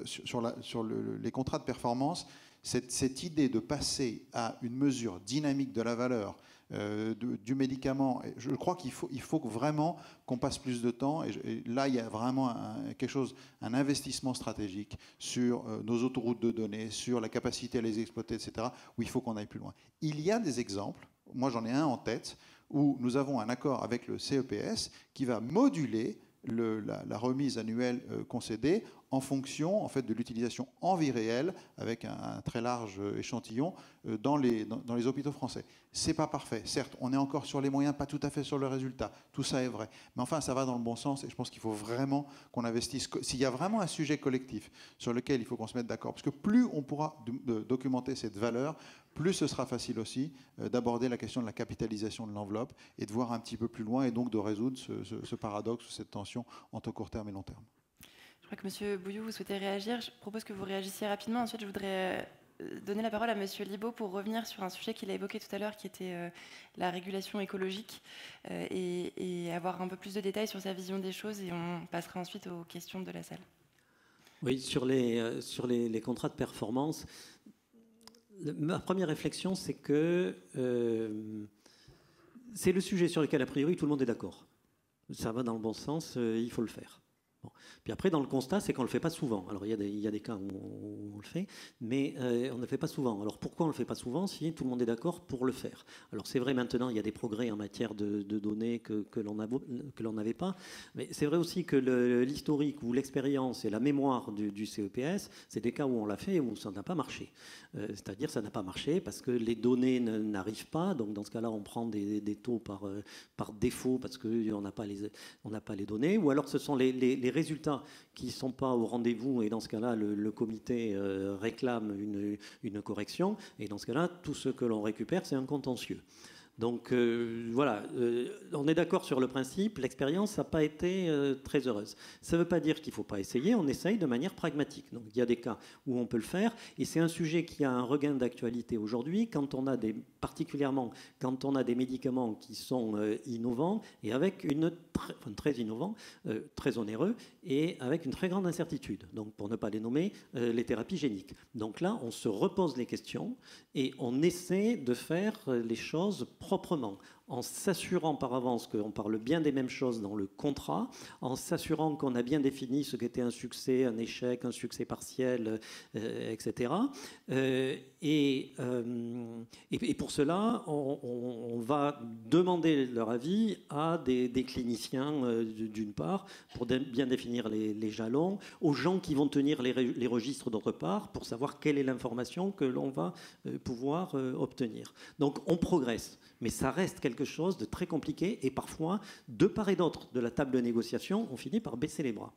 sur les contrats de performance, Cette idée de passer à une mesure dynamique de la valeur du médicament, je crois qu'il faut vraiment qu'on passe plus de temps. Et là, il y a vraiment un investissement stratégique sur nos autoroutes de données, sur la capacité à les exploiter, etc., où il faut qu'on aille plus loin. Il y a des exemples, moi j'en ai un en tête, où nous avons un accord avec le CEPS qui va moduler la remise annuelle concédée en fonction en fait, de l'utilisation en vie réelle avec un très large échantillon dans les hôpitaux français. C'est pas parfait, certes, on est encore sur les moyens, pas tout à fait sur le résultat, tout ça est vrai, mais enfin ça va dans le bon sens et je pense qu'il faut vraiment qu'on investisse. S'il y a vraiment un sujet collectif sur lequel il faut qu'on se mette d'accord, parce que plus on pourra documenter cette valeur, plus ce sera facile aussi d'aborder la question de la capitalisation de l'enveloppe et de voir un petit peu plus loin et donc de résoudre ce paradoxe ou cette tension entre court terme et long terme. Je crois que M. Bouillou, vous souhaitez réagir. Je propose que vous réagissiez rapidement. Ensuite, je voudrais donner la parole à M. Libaud pour revenir sur un sujet qu'il a évoqué tout à l'heure, qui était la régulation écologique, et avoir un peu plus de détails sur sa vision des choses. Et on passera ensuite aux questions de la salle. Oui, sur les contrats de performance, ma première réflexion, c'est que c'est le sujet sur lequel, a priori, tout le monde est d'accord. Ça va dans le bon sens, il faut le faire. Bon. Puis après, dans le constat, c'est qu'on ne le fait pas souvent. Alors, il y a des cas où on le fait, mais on ne le fait pas souvent. Alors, pourquoi on ne le fait pas souvent si tout le monde est d'accord pour le faire? Alors, c'est vrai, maintenant, il y a des progrès en matière de données que l'on n'avait pas, mais c'est vrai aussi que l'historique ou l'expérience et la mémoire du CEPS, c'est des cas où on l'a fait et où ça n'a pas marché. C'est-à-dire ça n'a pas marché parce que les données n'arrivent pas. Donc, dans ce cas-là, on prend des taux par défaut parce qu'on n'a pas les données. Ou alors, ce sont les résultats qui ne sont pas au rendez-vous et dans ce cas-là, le comité réclame une correction et dans ce cas-là, tout ce que l'on récupère, c'est un contentieux. Donc voilà, on est d'accord sur le principe, l'expérience n'a pas été très heureuse. Ça ne veut pas dire qu'il ne faut pas essayer, on essaye de manière pragmatique. Donc il y a des cas où on peut le faire, et c'est un sujet qui a un regain d'actualité aujourd'hui, particulièrement quand on a des médicaments qui sont innovants, et avec très innovants, très onéreux, et avec une très grande incertitude. Donc pour ne pas les nommer, les thérapies géniques. Donc là, on se repose les questions, et on essaie de faire les choses proprement, en s'assurant par avance qu'on parle bien des mêmes choses dans le contrat, en s'assurant qu'on a bien défini ce qu'était un succès, un échec, un succès partiel, etc. Et pour cela, on va demander leur avis à des cliniciens, d'une part, pour bien définir les jalons, aux gens qui vont tenir les registres, d'autre part, pour savoir quelle est l'information que l'on va pouvoir obtenir. Donc on progresse. Mais ça reste quelque chose de très compliqué et parfois, de part et d'autre de la table de négociation, on finit par baisser les bras.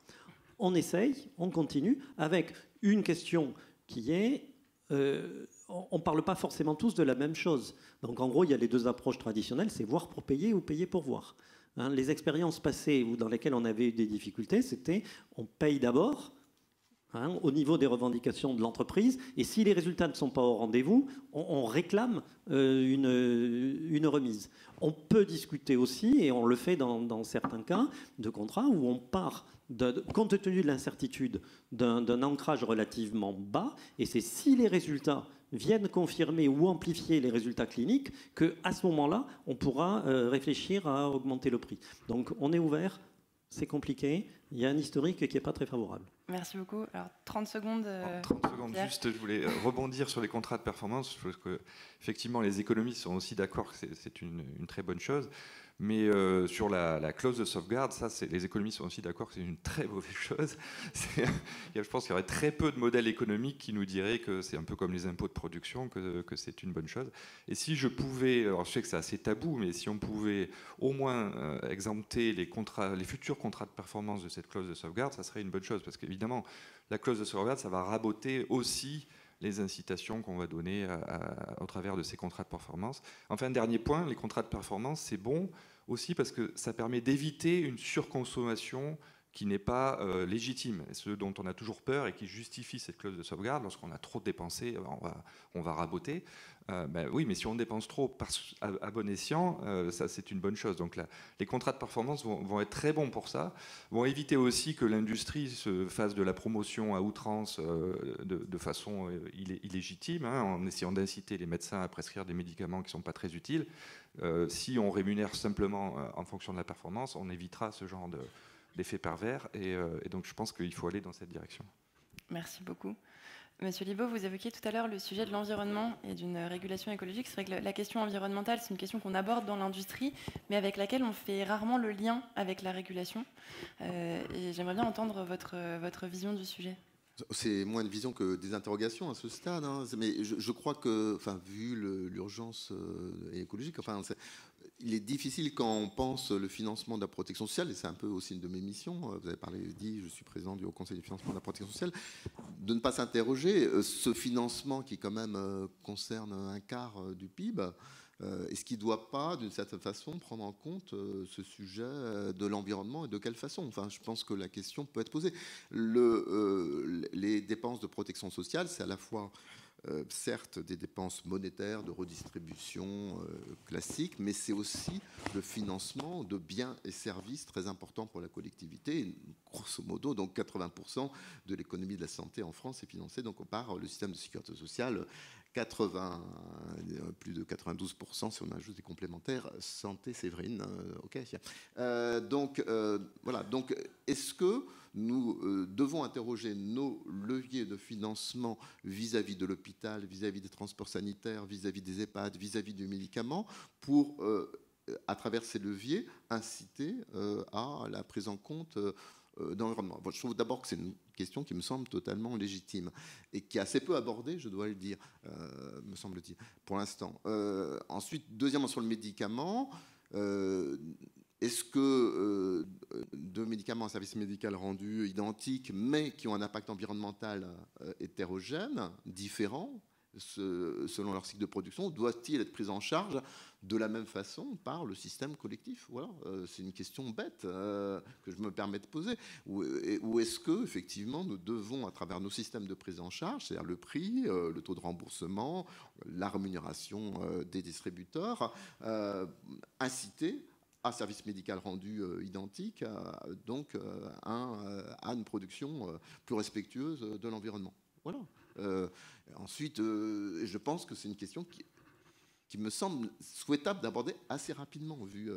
On essaye, on continue, avec une question qui est, on ne parle pas forcément tous de la même chose. Donc en gros, il y a les deux approches traditionnelles, c'est voir pour payer ou payer pour voir. Hein, les expériences passées dans lesquelles on avait eu des difficultés, c'était on paye d'abord, au niveau des revendications de l'entreprise, et si les résultats ne sont pas au rendez-vous, on réclame une remise. On peut discuter aussi, et on le fait dans certains cas de contrats, où on part, compte tenu de l'incertitude, d'un ancrage relativement bas, et c'est si les résultats viennent confirmer ou amplifier les résultats cliniques qu'à ce moment-là, on pourra réfléchir à augmenter le prix. Donc on est ouvert. C'est compliqué. Il y a un historique qui n'est pas très favorable. Merci beaucoup. Alors, 30 secondes. 30 secondes, juste, je voulais rebondir sur les contrats de performance. Je pense qu'effectivement, les économistes sont aussi d'accord que c'est une très bonne chose. Mais sur la clause de sauvegarde, les économistes sont aussi d'accord que c'est une très mauvaise chose. Je pense qu'il y aurait très peu de modèles économiques qui nous diraient que c'est un peu comme les impôts de production, que c'est une bonne chose. Et si je pouvais, alors je sais que c'est assez tabou, mais si on pouvait au moins exempter les futurs contrats de performance de cette clause de sauvegarde, ça serait une bonne chose. Parce qu'évidemment, la clause de sauvegarde, ça va raboter aussi les incitations qu'on va donner au travers de ces contrats de performance. Enfin, dernier point, les contrats de performance, c'est bon aussi parce que ça permet d'éviter une surconsommation qui n'est pas légitime, ce dont on a toujours peur et qui justifie cette clause de sauvegarde. Lorsqu'on a trop dépensé, on va raboter. Oui, mais si on dépense trop à bon escient, ça c'est une bonne chose. Donc là, les contrats de performance vont être très bons pour ça, vont éviter aussi que l'industrie se fasse de la promotion à outrance de façon illégitime, hein, en essayant d'inciter les médecins à prescrire des médicaments qui ne sont pas très utiles. Si on rémunère simplement en fonction de la performance, on évitera ce genre d'effet pervers, et donc je pense qu'il faut aller dans cette direction. Merci beaucoup. Monsieur Libaud, vous évoquiez tout à l'heure le sujet de l'environnement et d'une régulation écologique. C'est vrai que la question environnementale, c'est une question qu'on aborde dans l'industrie, mais avec laquelle on fait rarement le lien avec la régulation. Et j'aimerais bien entendre votre vision du sujet. C'est moins une vision que des interrogations à ce stade, hein. Mais je crois que, enfin, vu l'urgence écologique, enfin, il est difficile quand on pense le financement de la protection sociale, et c'est un peu aussi une de mes missions, vous avez dit, je suis président du Haut Conseil du financement de la protection sociale, de ne pas s'interroger, ce financement qui quand même concerne un quart du PIB, est-ce qu'il ne doit pas, d'une certaine façon, prendre en compte ce sujet de l'environnement et de quelle façon? Enfin, je pense que la question peut être posée. Les dépenses de protection sociale, c'est à la fois certes des dépenses monétaires, de redistribution classiques, mais c'est aussi le financement de biens et services très importants pour la collectivité. Grosso modo, donc 80% de l'économie de la santé en France est financée donc par le système de sécurité sociale. Plus de 92% si on ajoute des complémentaires santé Séverine. Ok. Donc voilà. Donc est-ce que nous devons interroger nos leviers de financement vis-à-vis de l'hôpital, vis-à-vis des transports sanitaires, vis-à-vis des EHPAD, vis-à-vis du médicament, pour à travers ces leviers inciter à la prise en compte d'environnement. Bon, je trouve d'abord que c'est une question qui me semble totalement légitime et qui est assez peu abordée, je dois le dire, me semble-t-il, pour l'instant. Ensuite, deuxièmement, sur le médicament, est-ce que deux médicaments, un service médical rendu identiques, mais qui ont un impact environnemental hétérogène, différent, selon leur cycle de production, doit-il être pris en charge de la même façon par le système collectif? Voilà, c'est une question bête que je me permets de poser. Ou est-ce que effectivement nous devons, à travers nos systèmes de prise en charge, c'est-à-dire le prix, le taux de remboursement, la rémunération des distributeurs, inciter à service médical rendu identique, donc à une production plus respectueuse de l'environnement? Voilà. Ensuite, je pense que c'est une question qui me semble souhaitable d'aborder assez rapidement vu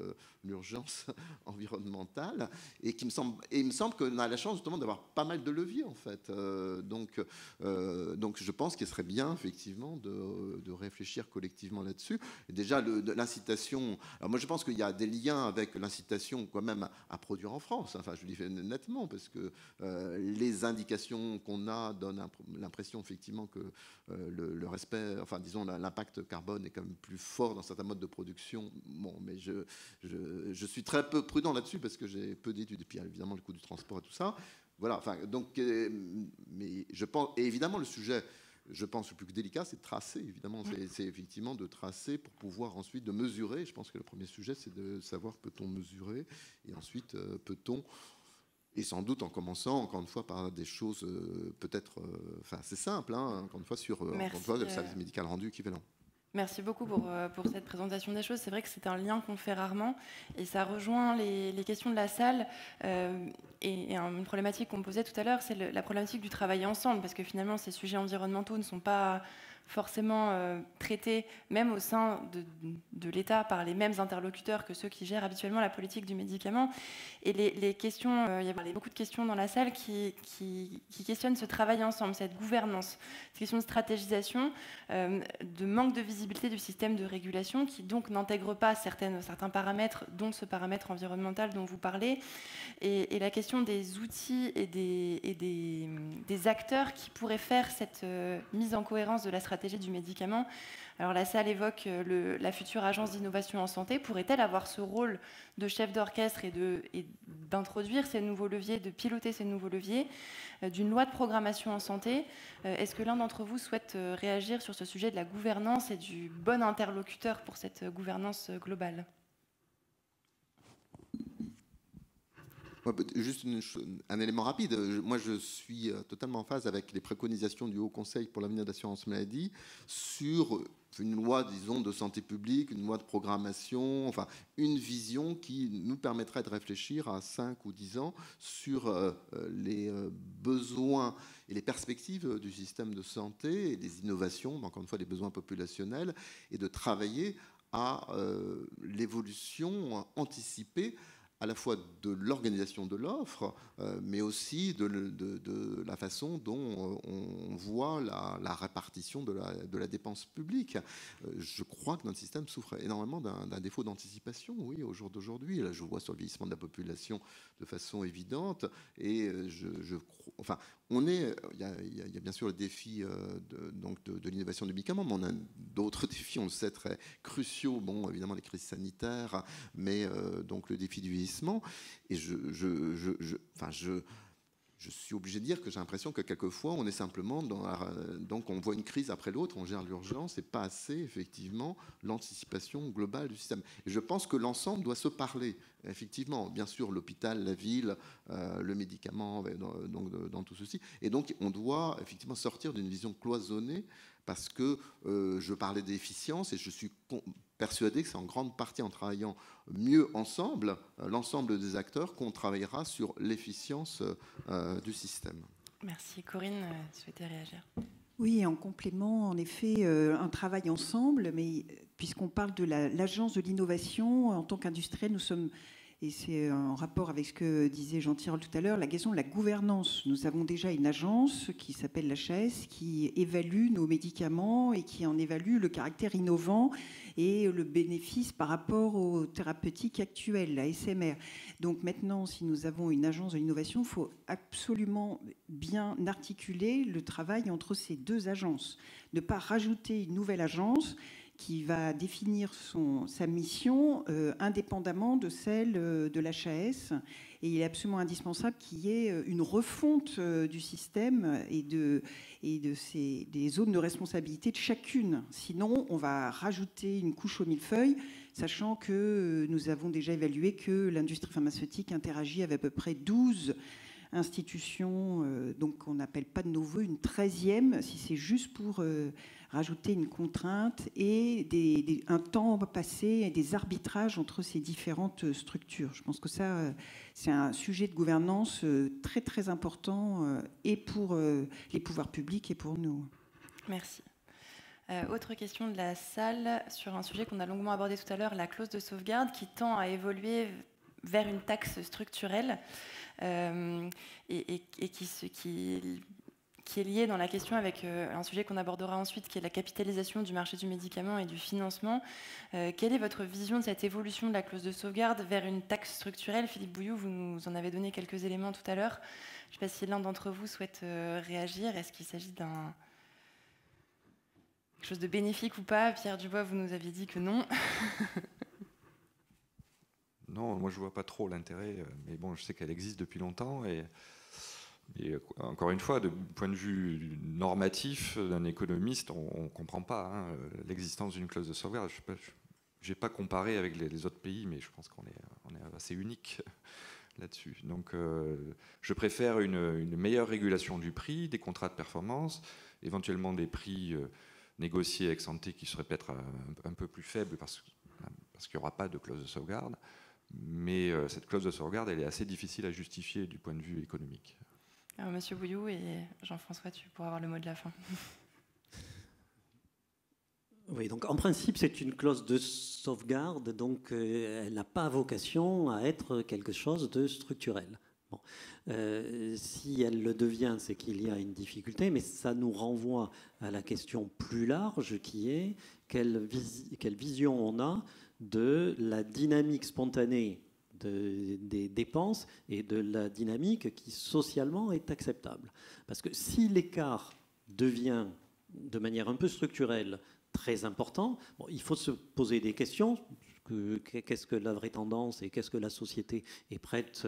l'urgence environnementale, et il me semble qu'on a la chance justement d'avoir pas mal de leviers en fait. Donc je pense qu'il serait bien effectivement de réfléchir collectivement là-dessus. Et déjà l'incitation. Alors moi je pense qu'il y a des liens avec l'incitation quand même à produire en France. Enfin je le dis nettement parce que les indications qu'on a donnent l'impression effectivement que le respect, enfin disons l'impact carbone est quand même plus fort dans certains modes de production. Bon, mais je suis très peu prudent là-dessus parce que j'ai peu d'études, et puis évidemment le coût du transport et tout ça. Voilà, enfin, donc, mais je pense, et évidemment le sujet, je pense, le plus délicat, c'est de tracer, évidemment, c'est effectivement de tracer pour pouvoir ensuite de mesurer. Je pense que le premier sujet, c'est de savoir peut-on mesurer, et ensuite peut-on, et sans doute en commençant, encore une fois, par des choses peut-être, enfin, c'est simple, hein, encore une fois, sur encore une fois, le service médical rendu équivalent. Merci beaucoup pour cette présentation des choses. C'est vrai que c'est un lien qu'on fait rarement et ça rejoint les questions de la salle et une problématique qu'on posait tout à l'heure, c'est la problématique du travail ensemble, parce que finalement ces sujets environnementaux ne sont pas forcément traités même au sein de l'État par les mêmes interlocuteurs que ceux qui gèrent habituellement la politique du médicament. Et les questions, il y a beaucoup de questions dans la salle qui questionnent ce travail ensemble, cette gouvernance, cette question de stratégisation, de manque de visibilité du système de régulation qui donc n'intègre pas certains paramètres, dont ce paramètre environnemental dont vous parlez, et la question des outils et des acteurs qui pourraient faire cette mise en cohérence de la stratégie du médicament. Alors la salle évoque la future agence d'innovation en santé. Pourrait-elle avoir ce rôle de chef d'orchestre et d'introduire ces nouveaux leviers, de piloter ces nouveaux leviers d'une loi de programmation en santé? Est-ce que l'un d'entre vous souhaite réagir sur ce sujet de la gouvernance et du bon interlocuteur pour cette gouvernance globale? Juste un élément rapide. Moi, je suis totalement en phase avec les préconisations du Haut Conseil pour l'avenir de l'assurance maladie sur une loi, disons, de santé publique, une loi de programmation, enfin, une vision qui nous permettrait de réfléchir à 5 ou 10 ans sur les besoins et les perspectives du système de santé et les innovations, encore une fois, les besoins populationnels, et de travailler à l'évolution anticipée à la fois de l'organisation de l'offre, mais aussi de la façon dont on voit la répartition de la dépense publique. Je crois que notre système souffre énormément d'un défaut d'anticipation, oui, au jour d'aujourd'hui. Là, je vois sur le vieillissement de la population de façon évidente, et enfin, il y a bien sûr le défi de l'innovation du médicament, mais on a d'autres défis, on le sait, très cruciaux. Bon, évidemment, les crises sanitaires, mais donc le défi du vieillissement. Et je suis obligé de dire que j'ai l'impression que quelquefois, on est simplement donc on voit une crise après l'autre, on gère l'urgence, et pas assez, effectivement, l'anticipation globale du système. Et je pense que l'ensemble doit se parler, effectivement. Bien sûr, l'hôpital, la ville, le médicament, dans tout ceci. Et donc, on doit, effectivement, sortir d'une vision cloisonnée, parce que je parlais d'efficience, et je suis persuadé que c'est en grande partie en travaillant mieux ensemble, l'ensemble des acteurs, qu'on travaillera sur l'efficience du système. Merci. Corinne, tu souhaitais réagir? Oui, en complément, en effet, un travail ensemble, mais puisqu'on parle de l'agence de l'innovation, en tant qu'industriel, nous sommes, et c'est en rapport avec ce que disait Jean Tirole tout à l'heure, la question de la gouvernance. Nous avons déjà une agence qui s'appelle l'HAS, qui évalue nos médicaments et qui en évalue le caractère innovant et le bénéfice par rapport aux thérapeutiques actuelles, la SMR. Donc maintenant, si nous avons une agence de l'innovation, il faut absolument bien articuler le travail entre ces deux agences. Ne pas rajouter une nouvelle agence qui va définir sa mission indépendamment de celle de l'HAS. Et il est absolument indispensable qu'il y ait une refonte du système et des zones de responsabilité de chacune. Sinon, on va rajouter une couche au millefeuille, sachant que nous avons déjà évalué que l'industrie pharmaceutique interagit avec à peu près 12 institutions, donc on n'appelle pas de nos voeux une 13e, si c'est juste pour rajouter une contrainte et un temps passé et des arbitrages entre ces différentes structures. Je pense que ça, c'est un sujet de gouvernance très très important et pour les pouvoirs publics et pour nous. Merci. Autre question de la salle sur un sujet qu'on a longuement abordé tout à l'heure, la clause de sauvegarde qui tend à évoluer vers une taxe structurelle et qui est liée dans la question avec un sujet qu'on abordera ensuite, qui est la capitalisation du marché du médicament et du financement. Quelle est votre vision de cette évolution de la clause de sauvegarde vers une taxe structurelle? Philippe Bouilloux, vous nous en avez donné quelques éléments tout à l'heure. Je ne sais pas si l'un d'entre vous souhaite réagir. Est-ce qu'il s'agit d'un quelque chose de bénéfique ou pas? Pierre Dubois, vous nous aviez dit que non. Non, moi je vois pas trop l'intérêt, mais bon, je sais qu'elle existe depuis longtemps et encore une fois, de point de vue normatif d'un économiste, on ne comprend pas l'existence d'une clause de sauvegarde. Je n'ai pas comparé avec les autres pays, mais je pense qu'on est assez unique là-dessus. Donc je préfère une meilleure régulation du prix, des contrats de performance, éventuellement des prix négociés ex ante qui seraient peut-être un peu plus faibles parce qu'il n'y aura pas de clause de sauvegarde. Mais cette clause de sauvegarde, elle est assez difficile à justifier du point de vue économique. Alors, Monsieur Bouilloux et Jean-François, tu pourras avoir le mot de la fin. Oui, donc en principe, c'est une clause de sauvegarde, donc elle n'a pas vocation à être quelque chose de structurel. Bon. Si elle le devient, c'est qu'il y a une difficulté, mais ça nous renvoie à la question plus large qui est quelle vision on a de la dynamique spontanée des dépenses et de la dynamique qui socialement est acceptable. Parce que si l'écart devient de manière un peu structurelle très important, bon, il faut se poser des questions. Qu'est-ce que la vraie tendance et qu'est-ce que la société est prête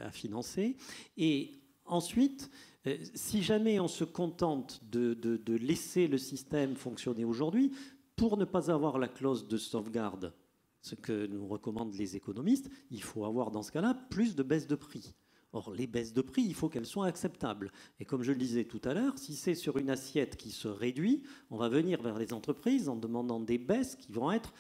à financer? Et ensuite, si jamais on se contente de laisser le système fonctionner aujourd'hui, pour ne pas avoir la clause de sauvegarde, ce que nous recommandent les économistes, il faut avoir dans ce cas-là plus de baisse de prix. Or, les baisses de prix, il faut qu'elles soient acceptables. Et comme je le disais tout à l'heure, si c'est sur une assiette qui se réduit, on va venir vers les entreprises en demandant des baisses qui vont être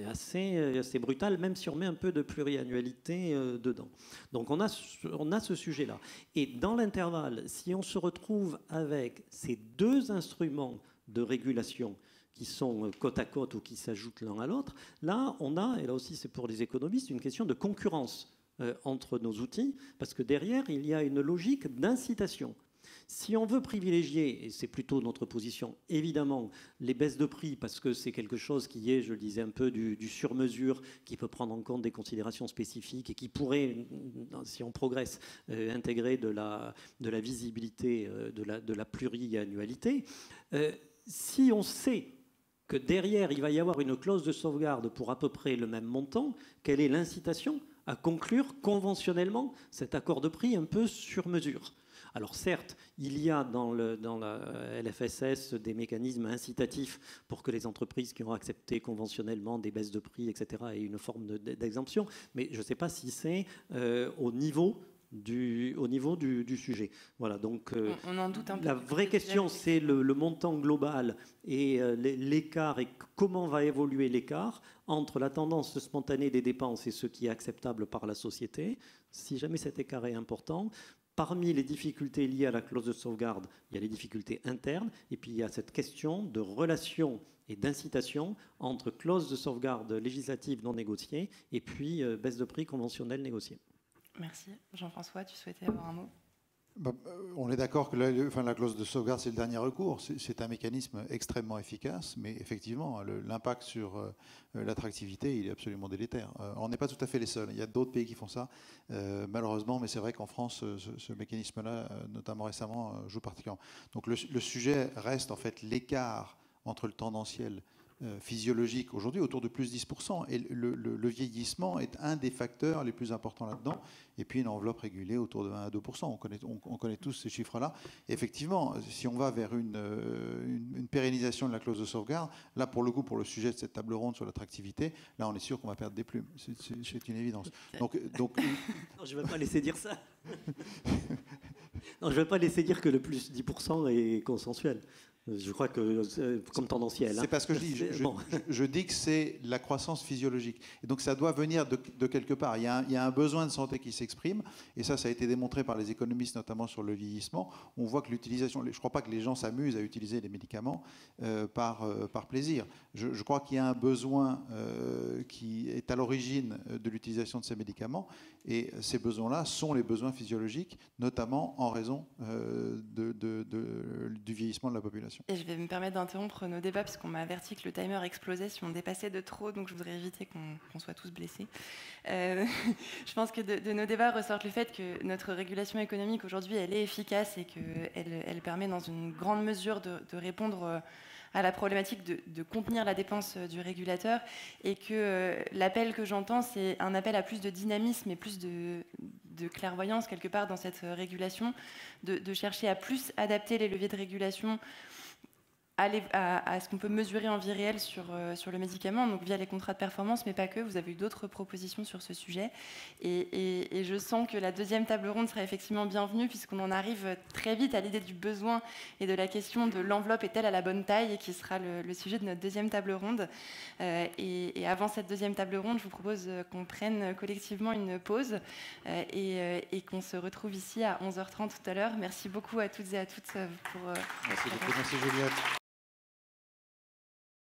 assez brutales, même si on met un peu de pluriannualité dedans. Donc on a ce sujet-là. Et dans l'intervalle, si on se retrouve avec ces deux instruments de régulation qui sont côte à côte ou qui s'ajoutent l'un à l'autre, là, on a, et là aussi c'est pour les économistes, une question de concurrence entre nos outils, parce que derrière, il y a une logique d'incitation. Si on veut privilégier, et c'est plutôt notre position, évidemment, les baisses de prix, parce que c'est quelque chose qui est, je le disais un peu, du sur-mesure, qui peut prendre en compte des considérations spécifiques et qui pourrait, si on progresse, intégrer de la visibilité, de la pluriannualité. Si on sait que derrière, il va y avoir une clause de sauvegarde pour à peu près le même montant, quelle est l'incitation à conclure conventionnellement cet accord de prix un peu sur mesure? Alors certes, il y a dans la LFSS des mécanismes incitatifs pour que les entreprises qui ont accepté conventionnellement des baisses de prix, etc., aient une forme d'exemption, mais je ne sais pas si c'est au niveau du sujet. Voilà, donc on en doute un peu. La vraie question, c'est le montant global et l'écart et comment va évoluer l'écart entre la tendance spontanée des dépenses et ce qui est acceptable par la société. Si jamais cet écart est important, parmi les difficultés liées à la clause de sauvegarde, il y a les difficultés internes et puis il y a cette question de relation et d'incitation entre clause de sauvegarde législative non négociée et puis baisse de prix conventionnelle négociée. Merci. Jean-François, tu souhaitais avoir un mot? On est d'accord que la clause de sauvegarde, c'est le dernier recours. C'est un mécanisme extrêmement efficace, mais effectivement, l'impact sur l'attractivité, il est absolument délétère. On n'est pas tout à fait les seuls. Il y a d'autres pays qui font ça, malheureusement, mais c'est vrai qu'en France, ce mécanisme-là, notamment récemment, joue particulièrement. Donc le sujet reste en fait l'écart entre le tendanciel physiologique aujourd'hui autour de plus 10%. Et le vieillissement est un des facteurs les plus importants là-dedans. Et puis une enveloppe régulée autour de 1 à 2%. On connaît tous ces chiffres-là. Et effectivement, si on va vers une pérennisation de la clause de sauvegarde, là pour le coup, pour le sujet de cette table ronde sur l'attractivité, là on est sûr qu'on va perdre des plumes. C'est une évidence. Donc non, je ne vais pas laisser dire ça. Non, je ne vais pas laisser dire que le plus 10% est consensuel. Je crois que comme tendanciel. C'est pas ce que je dis. Je dis que c'est la croissance physiologique. Et donc ça doit venir de quelque part. Il y a un besoin de santé qui s'exprime. Et ça a été démontré par les économistes, notamment sur le vieillissement. On voit que l'utilisation... Je ne crois pas que les gens s'amusent à utiliser les médicaments par plaisir. Je crois qu'il y a un besoin qui est à l'origine de l'utilisation de ces médicaments. Et ces besoins-là sont les besoins physiologiques, notamment en raison du vieillissement de la population. Et je vais me permettre d'interrompre nos débats puisqu'on m'a averti que le timer explosait si on dépassait de trop, donc je voudrais éviter qu'on soit tous blessés. Je pense que de nos débats ressort le fait que notre régulation économique aujourd'hui, elle est efficace et qu'elle permet dans une grande mesure de répondre à la problématique de contenir la dépense du régulateur, et que l'appel que j'entends, c'est un appel à plus de dynamisme et plus de clairvoyance quelque part dans cette régulation, de chercher à plus adapter les leviers de régulation à ce qu'on peut mesurer en vie réelle sur le médicament, donc via les contrats de performance, mais pas que. Vous avez eu d'autres propositions sur ce sujet. Et je sens que la deuxième table ronde sera effectivement bienvenue, puisqu'on en arrive très vite à l'idée du besoin et de la question de l'enveloppe est-elle à la bonne taille, et qui sera le sujet de notre deuxième table ronde. Et avant cette deuxième table ronde, je vous propose qu'on prenne collectivement une pause et qu'on se retrouve ici à 11h30 tout à l'heure. Merci beaucoup à toutes et à tous pour... Merci beaucoup. Merci Juliette.